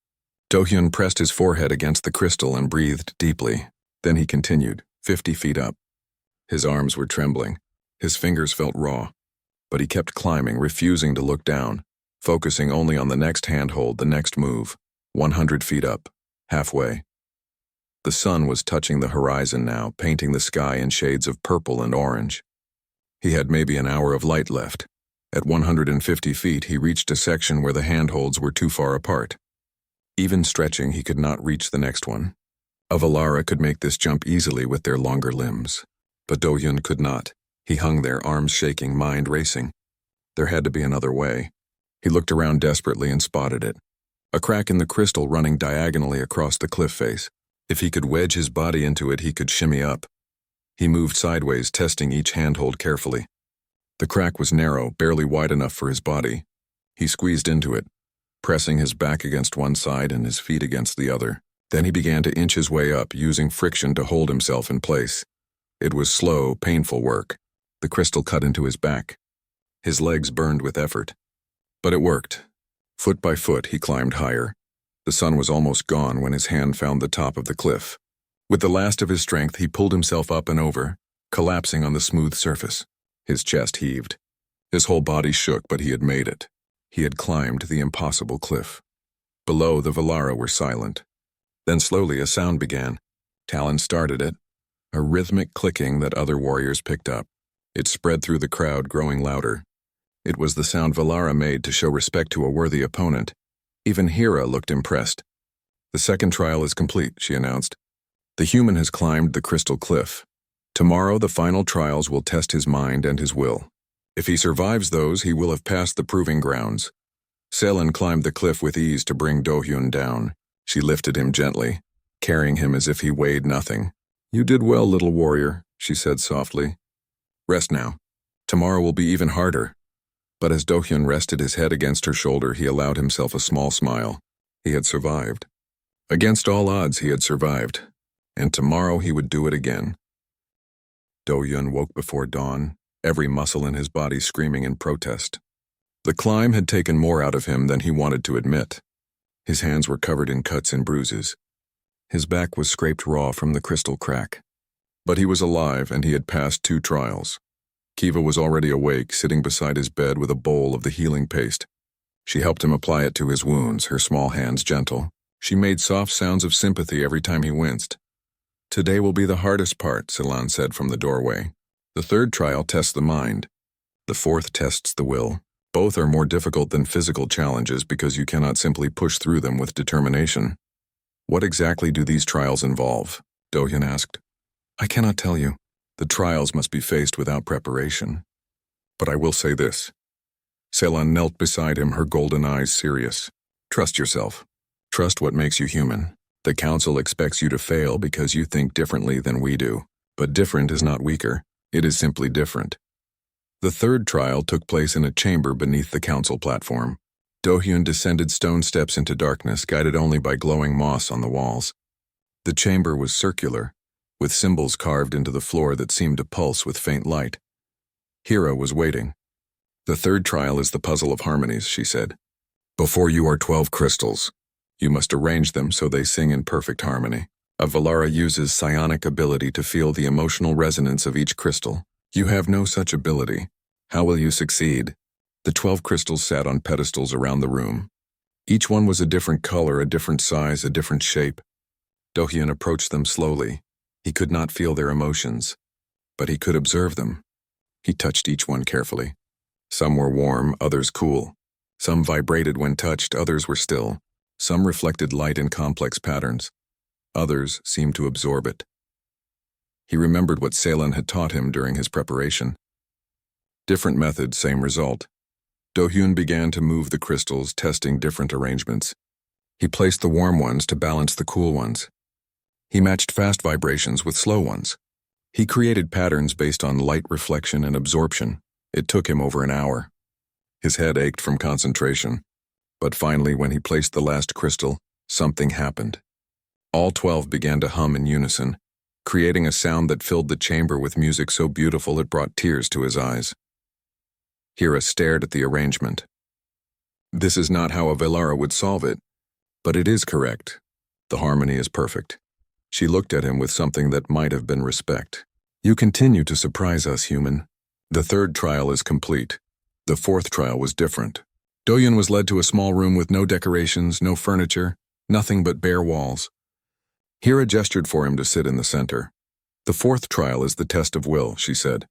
Do-hyun pressed his forehead against the crystal and breathed deeply. Then he continued, 50 feet up. His arms were trembling. His fingers felt raw. But he kept climbing, refusing to look down. focusing only on the next handhold, the next move, 100 feet up, halfway. The sun was touching the horizon now, painting the sky in shades of purple and orange. He had maybe an hour of light left. At 150 feet, he reached a section where the handholds were too far apart. Even stretching, he could not reach the next one. A Valara could make this jump easily with their longer limbs, but Do-hyun could not. He hung there, arms shaking, mind racing. There had to be another way. He looked around desperately and spotted it. A crack in the crystal running diagonally across the cliff face. If he could wedge his body into it, he could shimmy up. He moved sideways, testing each handhold carefully. The crack was narrow, barely wide enough for his body. He squeezed into it, pressing his back against one side and his feet against the other. Then he began to inch his way up, using friction to hold himself in place. It was slow, painful work. The crystal cut into his back. His legs burned with effort. But it worked. Foot by foot, he climbed higher. The sun was almost gone when his hand found the top of the cliff. With the last of his strength, he pulled himself up and over, collapsing on the smooth surface. His chest heaved. His whole body shook, but he had made it. He had climbed the impossible cliff. Below, the Valara were silent. Then slowly a sound began. Talon started it, a rhythmic clicking that other warriors picked up. It spread through the crowd, growing louder. It was the sound Valara made to show respect to a worthy opponent. Even Hera looked impressed. "The second trial is complete," she announced. "The human has climbed the crystal cliff. Tomorrow the final trials will test his mind and his will. If he survives those, he will have passed the proving grounds." Selen climbed the cliff with ease to bring Do-hyun down. She lifted him gently, carrying him as if he weighed nothing. "You did well, little warrior," she said softly. "Rest now. Tomorrow will be even harder." But as Do-hyun rested his head against her shoulder, he allowed himself a small smile. He had survived. Against all odds, he had survived. And tomorrow he would do it again. Do-hyun woke before dawn, every muscle in his body screaming in protest. The climb had taken more out of him than he wanted to admit. His hands were covered in cuts and bruises. His back was scraped raw from the crystal crack. But he was alive, and he had passed 2 trials. Kiva was already awake, sitting beside his bed with a bowl of the healing paste. She helped him apply it to his wounds, her small hands gentle. She made soft sounds of sympathy every time he winced. "Today will be the hardest part," Selan said from the doorway. "The 3rd trial tests the mind. The 4th tests the will. Both are more difficult than physical challenges because you cannot simply push through them with determination." "What exactly do these trials involve?" Do-hyun asked. "I cannot tell you. The trials must be faced without preparation. But I will say this." Selan knelt beside him, her golden eyes serious. "Trust yourself. Trust what makes you human. The council expects you to fail because you think differently than we do. But different is not weaker. It is simply different." The 3rd trial took place in a chamber beneath the council platform. Do-hyun descended stone steps into darkness, guided only by glowing moss on the walls. The chamber was circular, with symbols carved into the floor that seemed to pulse with faint light. Hera was waiting. "The 3rd trial is the puzzle of harmonies," she said. "Before you are 12 crystals. You must arrange them so they sing in perfect harmony. A Valara uses psionic ability to feel the emotional resonance of each crystal. You have no such ability. How will you succeed?" The 12 crystals sat on pedestals around the room. Each one was a different color, a different size, a different shape. Do-hyun approached them slowly. He could not feel their emotions, but he could observe them. He touched each one carefully. Some were warm, others cool. Some vibrated when touched, others were still. Some reflected light in complex patterns. Others seemed to absorb it. He remembered what Selan had taught him during his preparation. Different method, same result. Do-hyun began to move the crystals, testing different arrangements. He placed the warm ones to balance the cool ones. He matched fast vibrations with slow ones. He created patterns based on light reflection and absorption. It took him over an hour. His head ached from concentration. But finally, when he placed the last crystal, something happened. All 12 began to hum in unison, creating a sound that filled the chamber with music so beautiful it brought tears to his eyes. Hera stared at the arrangement. This is not how a Valara would solve it, but it is correct. The harmony is perfect. She looked at him with something that might have been respect. "You continue to surprise us, human. The 3rd trial is complete. The 4th trial was different." Do-hyun was led to a small room with no decorations, no furniture, nothing but bare walls. Hira gestured for him to sit in the center. The fourth trial is the test of will, she said.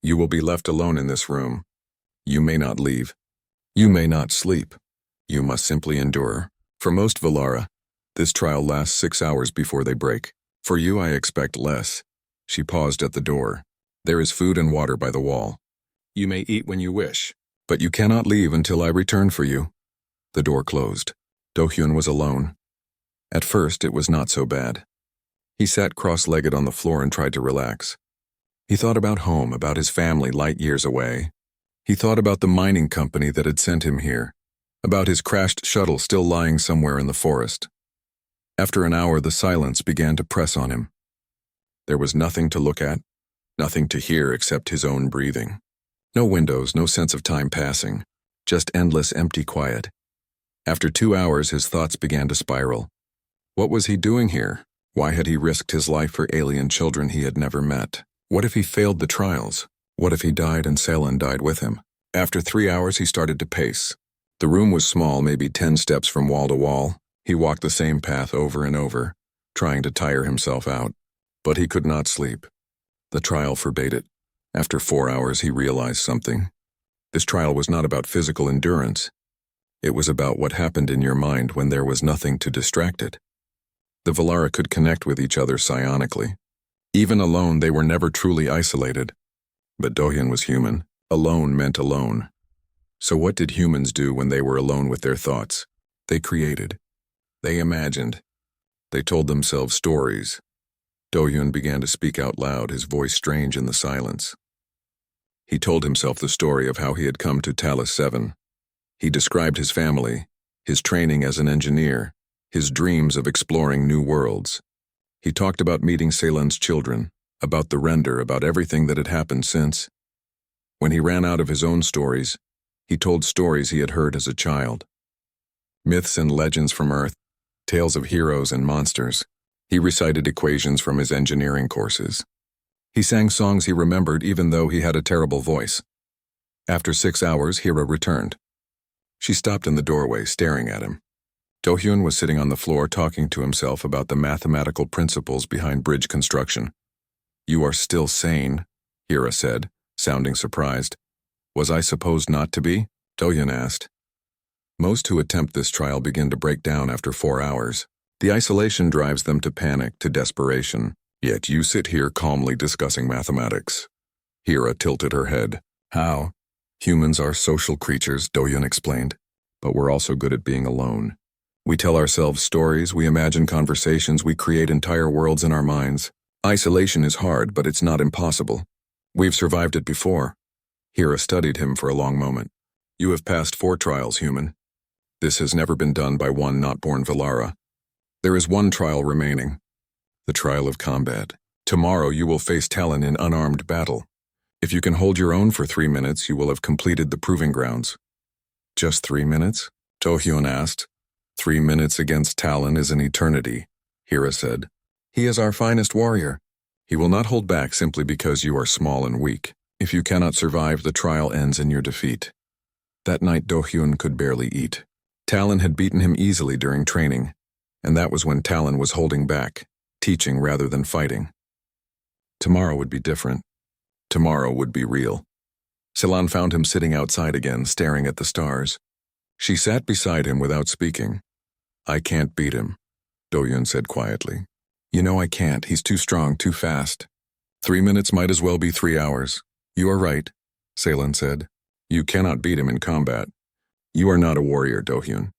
You will be left alone in this room. You may not leave. You may not sleep. You must simply endure. For most Valara, this trial lasts 6 hours before they break. For you, I expect less. She paused at the door. There is food and water by the wall. You may eat when you wish, but you cannot leave until I return for you. The door closed. Do-hyun was alone. At first, it was not so bad. He sat cross-legged on the floor and tried to relax. He thought about home, about his family light years away. He thought about the mining company that had sent him here, about his crashed shuttle still lying somewhere in the forest. After an hour, the silence began to press on him. There was nothing to look at, nothing to hear except his own breathing. No windows, no sense of time passing, just endless empty quiet. After 2 hours, his thoughts began to spiral. What was he doing here? Why had he risked his life for alien children he had never met? What if he failed the trials? What if he died and Selen died with him? After 3 hours, he started to pace. The room was small, maybe 10 steps from wall to wall. He walked the same path over and over, trying to tire himself out. But he could not sleep. The trial forbade it. After 4 hours, he realized something. This trial was not about physical endurance. It was about what happened in your mind when there was nothing to distract it. The Valara could connect with each other psionically. Even alone, they were never truly isolated. But Do-hyun was human. Alone meant alone. So what did humans do when they were alone with their thoughts? They created. They imagined. They told themselves stories. Do-hyun began to speak out loud, his voice strange in the silence. He told himself the story of how he had come to Talos 7. He described his family, his training as an engineer, his dreams of exploring new worlds. He talked about meeting Selen's children, about the render, about everything that had happened since. When he ran out of his own stories, he told stories he had heard as a child. Myths and legends from Earth, tales of heroes and monsters. He recited equations from his engineering courses. He sang songs he remembered even though he had a terrible voice. After 6 hours, Hira returned. She stopped in the doorway, staring at him. Do-hyun was sitting on the floor talking to himself about the mathematical principles behind bridge construction. You are still sane, Hira said, sounding surprised. Was I supposed not to be? Do-hyun asked. Most who attempt this trial begin to break down after 4 hours. The isolation drives them to panic, to desperation. Yet you sit here calmly discussing mathematics. Hira tilted her head. How? Humans are social creatures, Do-hyun explained. But we're also good at being alone. We tell ourselves stories, we imagine conversations, we create entire worlds in our minds. Isolation is hard, but it's not impossible. We've survived it before. Hira studied him for a long moment. You have passed 4 trials, human. This has never been done by one not born Valara. There is one trial remaining. The trial of combat. Tomorrow you will face Talon in unarmed battle. If you can hold your own for 3 minutes, you will have completed the proving grounds. Just 3 minutes? Do-hyun asked. 3 minutes against Talon is an eternity, Hira said. He is our finest warrior. He will not hold back simply because you are small and weak. If you cannot survive, the trial ends in your defeat. That night, Do-hyun could barely eat. Talon had beaten him easily during training, and that was when Talon was holding back, teaching rather than fighting. Tomorrow would be different. Tomorrow would be real. Selan found him sitting outside again, staring at the stars. She sat beside him without speaking. I can't beat him, Do-hyun said quietly. You know I can't. He's too strong, too fast. 3 minutes might as well be 3 hours. You are right, Selan said. You cannot beat him in combat. You are not a warrior, Do-hyun.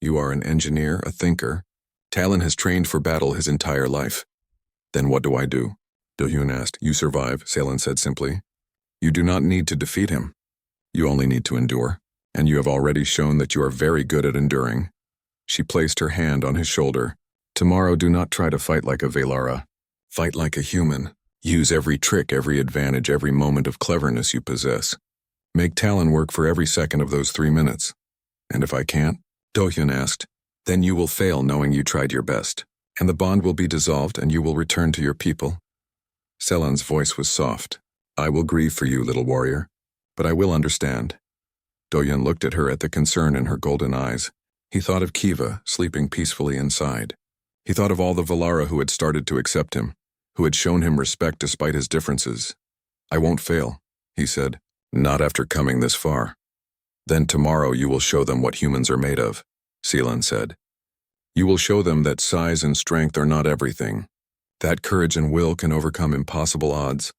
You are an engineer, a thinker. Talon has trained for battle his entire life. Then what do I do? Do-hyun asked. You survive, Selan said simply. You do not need to defeat him. You only need to endure. And you have already shown that you are very good at enduring. She placed her hand on his shoulder. Tomorrow do not try to fight like a Valara. Fight like a human. Use every trick, every advantage, every moment of cleverness you possess. Make Talon work for every second of those 3 minutes. And if I can't? Do-hyun asked. Then you will fail knowing you tried your best. And the bond will be dissolved and you will return to your people. Selan's voice was soft. I will grieve for you, little warrior. But I will understand. Do-hyun looked at her at the concern in her golden eyes. He thought of Kiva, sleeping peacefully inside. He thought of all the Valara who had started to accept him, who had shown him respect despite his differences. "I won't fail," he said. "Not after coming this far." "Then tomorrow you will show them what humans are made of," Seelan said. "You will show them that size and strength are not everything. That courage and will can overcome impossible odds."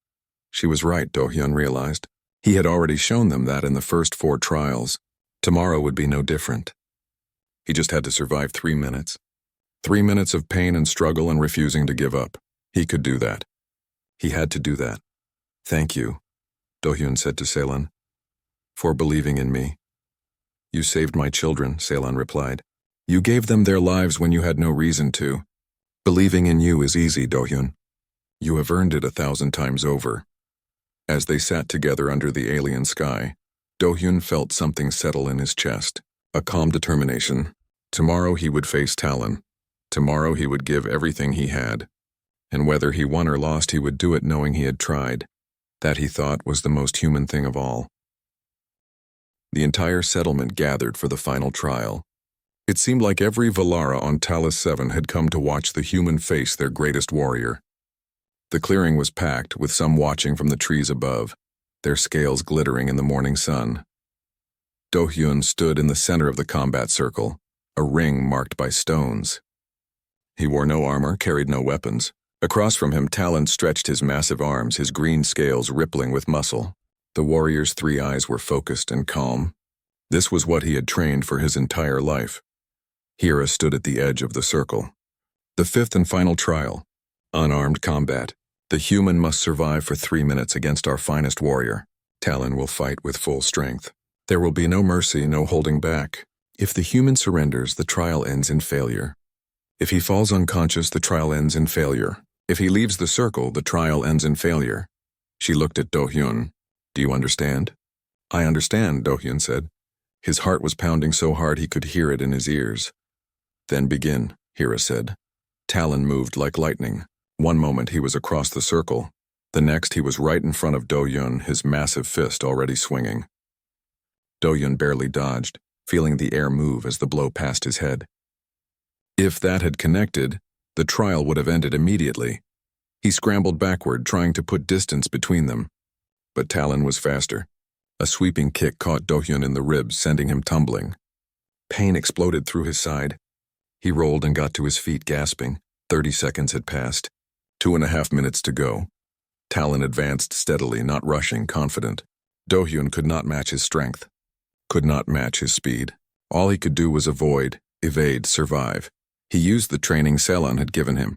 She was right, Do-hyun realized. He had already shown them that in the first 4 trials. Tomorrow would be no different. He just had to survive 3 minutes. 3 minutes of pain and struggle and refusing to give up. He could do that. He had to do that. "Thank you," Do-hyun said to Seelan, "for believing in me." "You saved my children," Seelan replied. "You gave them their lives when you had no reason to. Believing in you is easy, Do-hyun. You have earned it 1,000 times over." As they sat together under the alien sky, Do-hyun felt something settle in his chest, a calm determination. Tomorrow he would face Talon. Tomorrow he would give everything he had. And whether he won or lost, he would do it knowing he had tried. That, he thought, was the most human thing of all. The entire settlement gathered for the final trial. It seemed like every Valara on Talos 7 had come to watch the human face their greatest warrior. The clearing was packed, with some watching from the trees above, their scales glittering in the morning sun. Do-hyun stood in the center of the combat circle, a ring marked by stones. He wore no armor, carried no weapons. Across from him, Talon stretched his massive arms, his green scales rippling with muscle. The warrior's 3 eyes were focused and calm. This was what he had trained for his entire life. Hera stood at the edge of the circle. The 5th and final trial. Unarmed combat. The human must survive for 3 minutes against our finest warrior. Talon will fight with full strength. There will be no mercy, no holding back. If the human surrenders, the trial ends in failure. If he falls unconscious, the trial ends in failure. If he leaves the circle, the trial ends in failure. She looked at Do-hyun. "Do you understand?" "I understand," Do-hyun said. His heart was pounding so hard he could hear it in his ears. "Then begin," Hera said. Talon moved like lightning. One moment he was across the circle. The next he was right in front of Do-hyun, his massive fist already swinging. Do-hyun barely dodged, feeling the air move as the blow passed his head. If that had connected, the trial would have ended immediately. He scrambled backward, trying to put distance between them. But Talon was faster. A sweeping kick caught Do-hyun in the ribs, sending him tumbling. Pain exploded through his side. He rolled and got to his feet, gasping. 30 seconds had passed. 2.5 minutes to go. Talon advanced steadily, not rushing, confident. Do-hyun could not match his strength. Could not match his speed. All he could do was avoid, evade, survive. He used the training Seelan had given him.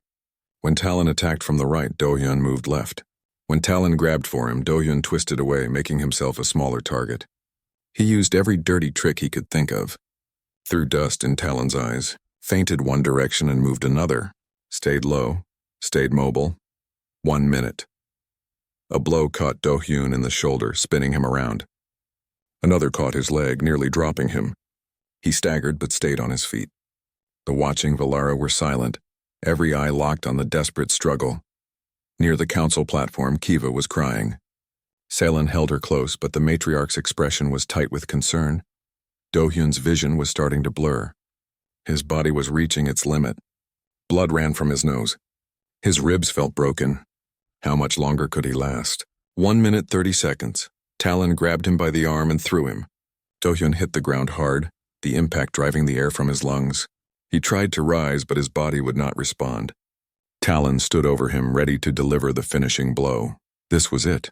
When Talon attacked from the right, Do-hyun moved left. When Talon grabbed for him, Do-hyun twisted away, making himself a smaller target. He used every dirty trick he could think of. Threw dust in Talon's eyes, feinted one direction and moved another, stayed low, stayed mobile. 1 minute. A blow caught Do-hyun in the shoulder, spinning him around. Another caught his leg, nearly dropping him. He staggered but stayed on his feet. The watching Valara were silent, every eye locked on the desperate struggle. Near the council platform, Kiva was crying. Seelan held her close, but the matriarch's expression was tight with concern. Do-hyun's vision was starting to blur. His body was reaching its limit. Blood ran from his nose. His ribs felt broken. How much longer could he last? 1 minute 30 seconds. Talon grabbed him by the arm and threw him. Do-hyun hit the ground hard, the impact driving the air from his lungs. He tried to rise, but his body would not respond. Talon stood over him, ready to deliver the finishing blow. This was it.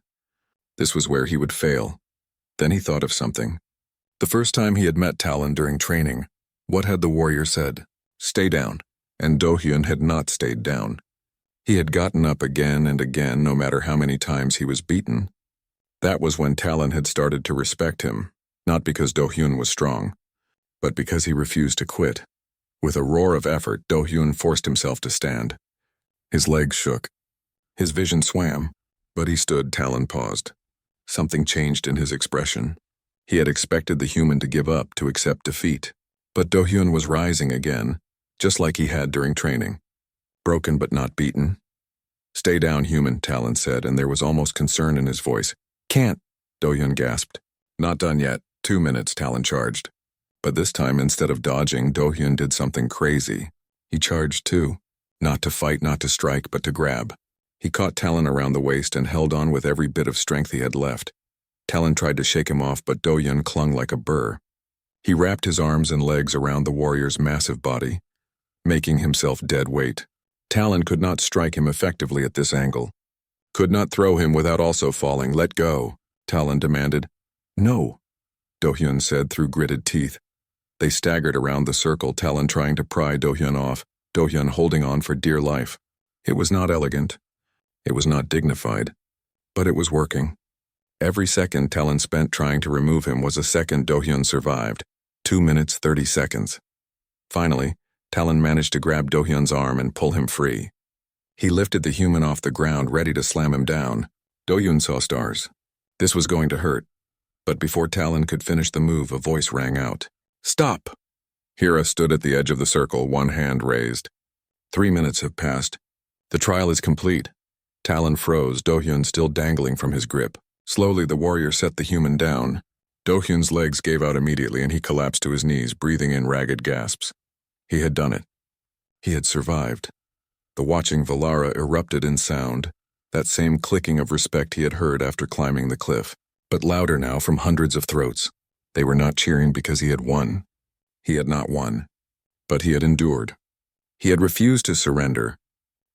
This was where he would fail. Then he thought of something. The first time he had met Talon during training, what had the warrior said? "Stay down." And Do-hyun had not stayed down. He had gotten up again and again, no matter how many times he was beaten. That was when Talon had started to respect him, not because Do-hyun was strong, but because he refused to quit. With a roar of effort, Do-hyun forced himself to stand. His legs shook. His vision swam, but he stood. Talon paused. Something changed in his expression. He had expected the human to give up, to accept defeat. But Do-hyun was rising again, just like he had during training. Broken but not beaten. "Stay down, human," Talon said, and there was almost concern in his voice. "Can't," Do-hyun gasped. "Not done yet," 2 minutes, Talon charged. But this time, instead of dodging, Do-hyun did something crazy. He charged too. Not to fight, not to strike, but to grab. He caught Talon around the waist and held on with every bit of strength he had left. Talon tried to shake him off, but Do-hyun clung like a burr. He wrapped his arms and legs around the warrior's massive body, making himself dead weight. Talon could not strike him effectively at this angle. Could not throw him without also falling. Let go, Talon demanded. No, Do-hyun said through gritted teeth. They staggered around the circle, Talon trying to pry Do-hyun off, Do-hyun holding on for dear life. It was not elegant. It was not dignified. But it was working. Every second Talon spent trying to remove him was a second Do-hyun survived. 2 minutes, 30 seconds. Finally, Talon managed to grab Do-hyun's arm and pull him free. He lifted the human off the ground, ready to slam him down. Do-hyun saw stars. This was going to hurt. But before Talon could finish the move, a voice rang out. Stop! Hira stood at the edge of the circle, one hand raised. 3 minutes have passed. The trial is complete. Talon froze, Do-hyun still dangling from his grip. Slowly, the warrior set the human down. Do-hyun's legs gave out immediately and he collapsed to his knees, breathing in ragged gasps. He had done it. He had survived. The watching Valara erupted in sound, that same clicking of respect he had heard after climbing the cliff, but louder now from hundreds of throats. They were not cheering because he had won. He had not won, but he had endured. He had refused to surrender,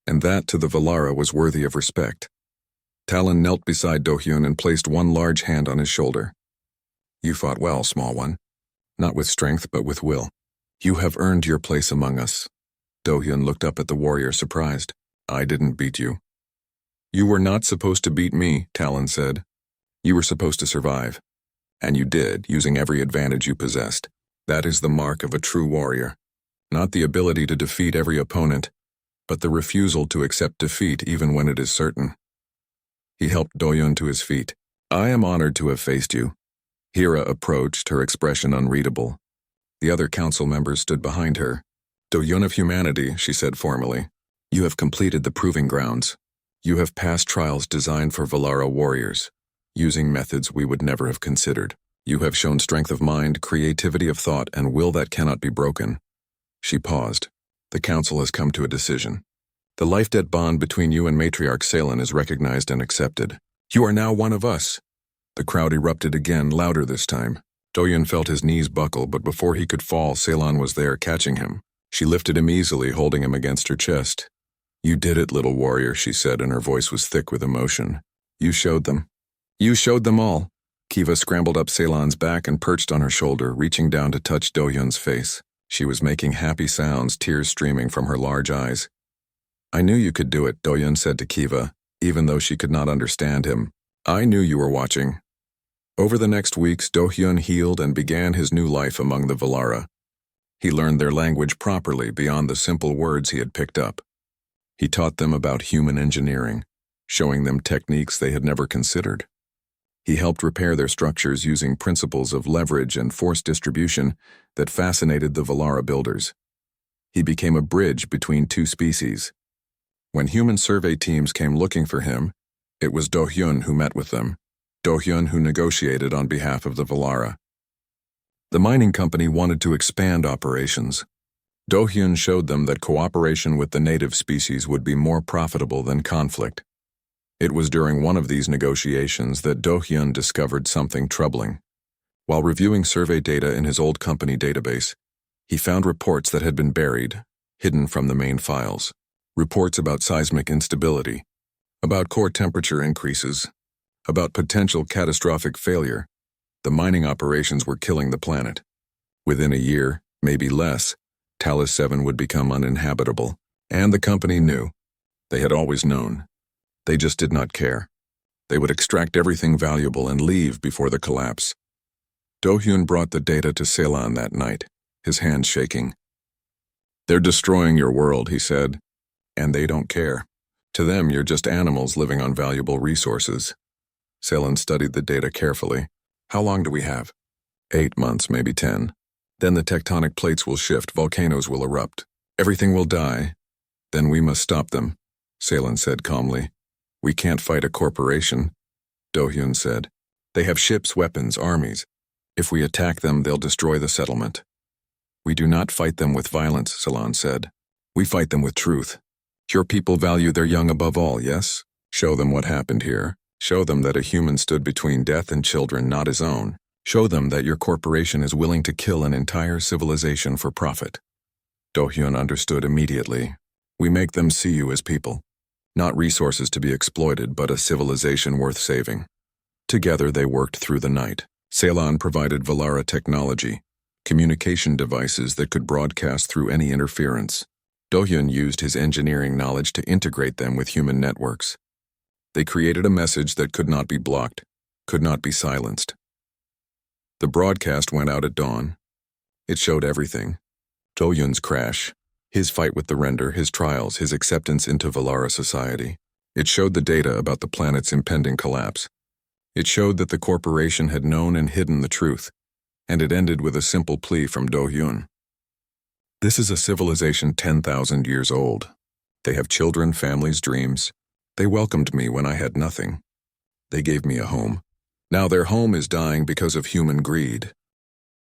and that to the Valara was worthy of respect. Talon knelt beside Do-hyun and placed one large hand on his shoulder. You fought well, small one. Not with strength, but with will. You have earned your place among us. Do-hyun looked up at the warrior, surprised. I didn't beat you. You were not supposed to beat me, Talon said. You were supposed to survive. And you did, using every advantage you possessed. That is the mark of a true warrior. Not the ability to defeat every opponent, but the refusal to accept defeat even when it is certain. He helped Do-hyun to his feet. I am honored to have faced you. Hira approached, her expression unreadable. The other council members stood behind her. Do-hyun of humanity, she said formally. You have completed the proving grounds. You have passed trials designed for Valara warriors, using methods we would never have considered. You have shown strength of mind, creativity of thought, and will that cannot be broken. She paused. The council has come to a decision. The life-debt bond between you and Matriarch Salen is recognized and accepted. You are now one of us. The crowd erupted again, louder this time. Do-hyun felt his knees buckle, but before he could fall, Salen was there, catching him. She lifted him easily, holding him against her chest. You did it, little warrior, she said, and her voice was thick with emotion. You showed them. You showed them all. Kiva scrambled up Selan's back and perched on her shoulder, reaching down to touch Do-hyun's face. She was making happy sounds, tears streaming from her large eyes. I knew you could do it, Do-hyun said to Kiva, even though she could not understand him. I knew you were watching. Over the next weeks, Do-hyun healed and began his new life among the Valara. He learned their language properly beyond the simple words he had picked up. He taught them about human engineering, showing them techniques they had never considered. He helped repair their structures using principles of leverage and force distribution that fascinated the Valara builders. He became a bridge between two species. When human survey teams came looking for him, it was Do-hyun who met with them, Do-hyun who negotiated on behalf of the Valara. The mining company wanted to expand operations. Do-hyun showed them that cooperation with the native species would be more profitable than conflict. It was during one of these negotiations that Do-hyun discovered something troubling. While reviewing survey data in his old company database, he found reports that had been buried, hidden from the main files. Reports about seismic instability, about core temperature increases, about potential catastrophic failure. The mining operations were killing the planet. Within a year, maybe less, Talos 7 would become uninhabitable, and the company knew. They had always known. They just did not care. They would extract everything valuable and leave before the collapse. Do-hyun brought the data to Selan that night, his hands shaking. They're destroying your world, he said, and they don't care. To them, you're just animals living on valuable resources. Selan studied the data carefully. How long do we have? 8 months, maybe 10. Then the tectonic plates will shift, volcanoes will erupt. Everything will die. Then we must stop them, Selan said calmly. We can't fight a corporation, Do-hyun said. They have ships, weapons, armies. If we attack them, they'll destroy the settlement. We do not fight them with violence, Salon said. We fight them with truth. Your people value their young above all, yes? Show them what happened here. Show them that a human stood between death and children, not his own. Show them that your corporation is willing to kill an entire civilization for profit. Do-hyun understood immediately. We make them see you as people. Not resources to be exploited, but a civilization worth saving. Together they worked through the night. Ceylon provided Valara technology, communication devices that could broadcast through any interference. Do-hyun used his engineering knowledge to integrate them with human networks. They created a message that could not be blocked, could not be silenced. The broadcast went out at dawn. It showed everything. Do-hyun's crash, his fight with the Render, his trials, his acceptance into Valara society. It showed the data about the planet's impending collapse. It showed that the corporation had known and hidden the truth, and it ended with a simple plea from Do-hyun. This is a civilization 10,000 years old. They have children, families, dreams. They welcomed me when I had nothing. They gave me a home. Now their home is dying because of human greed.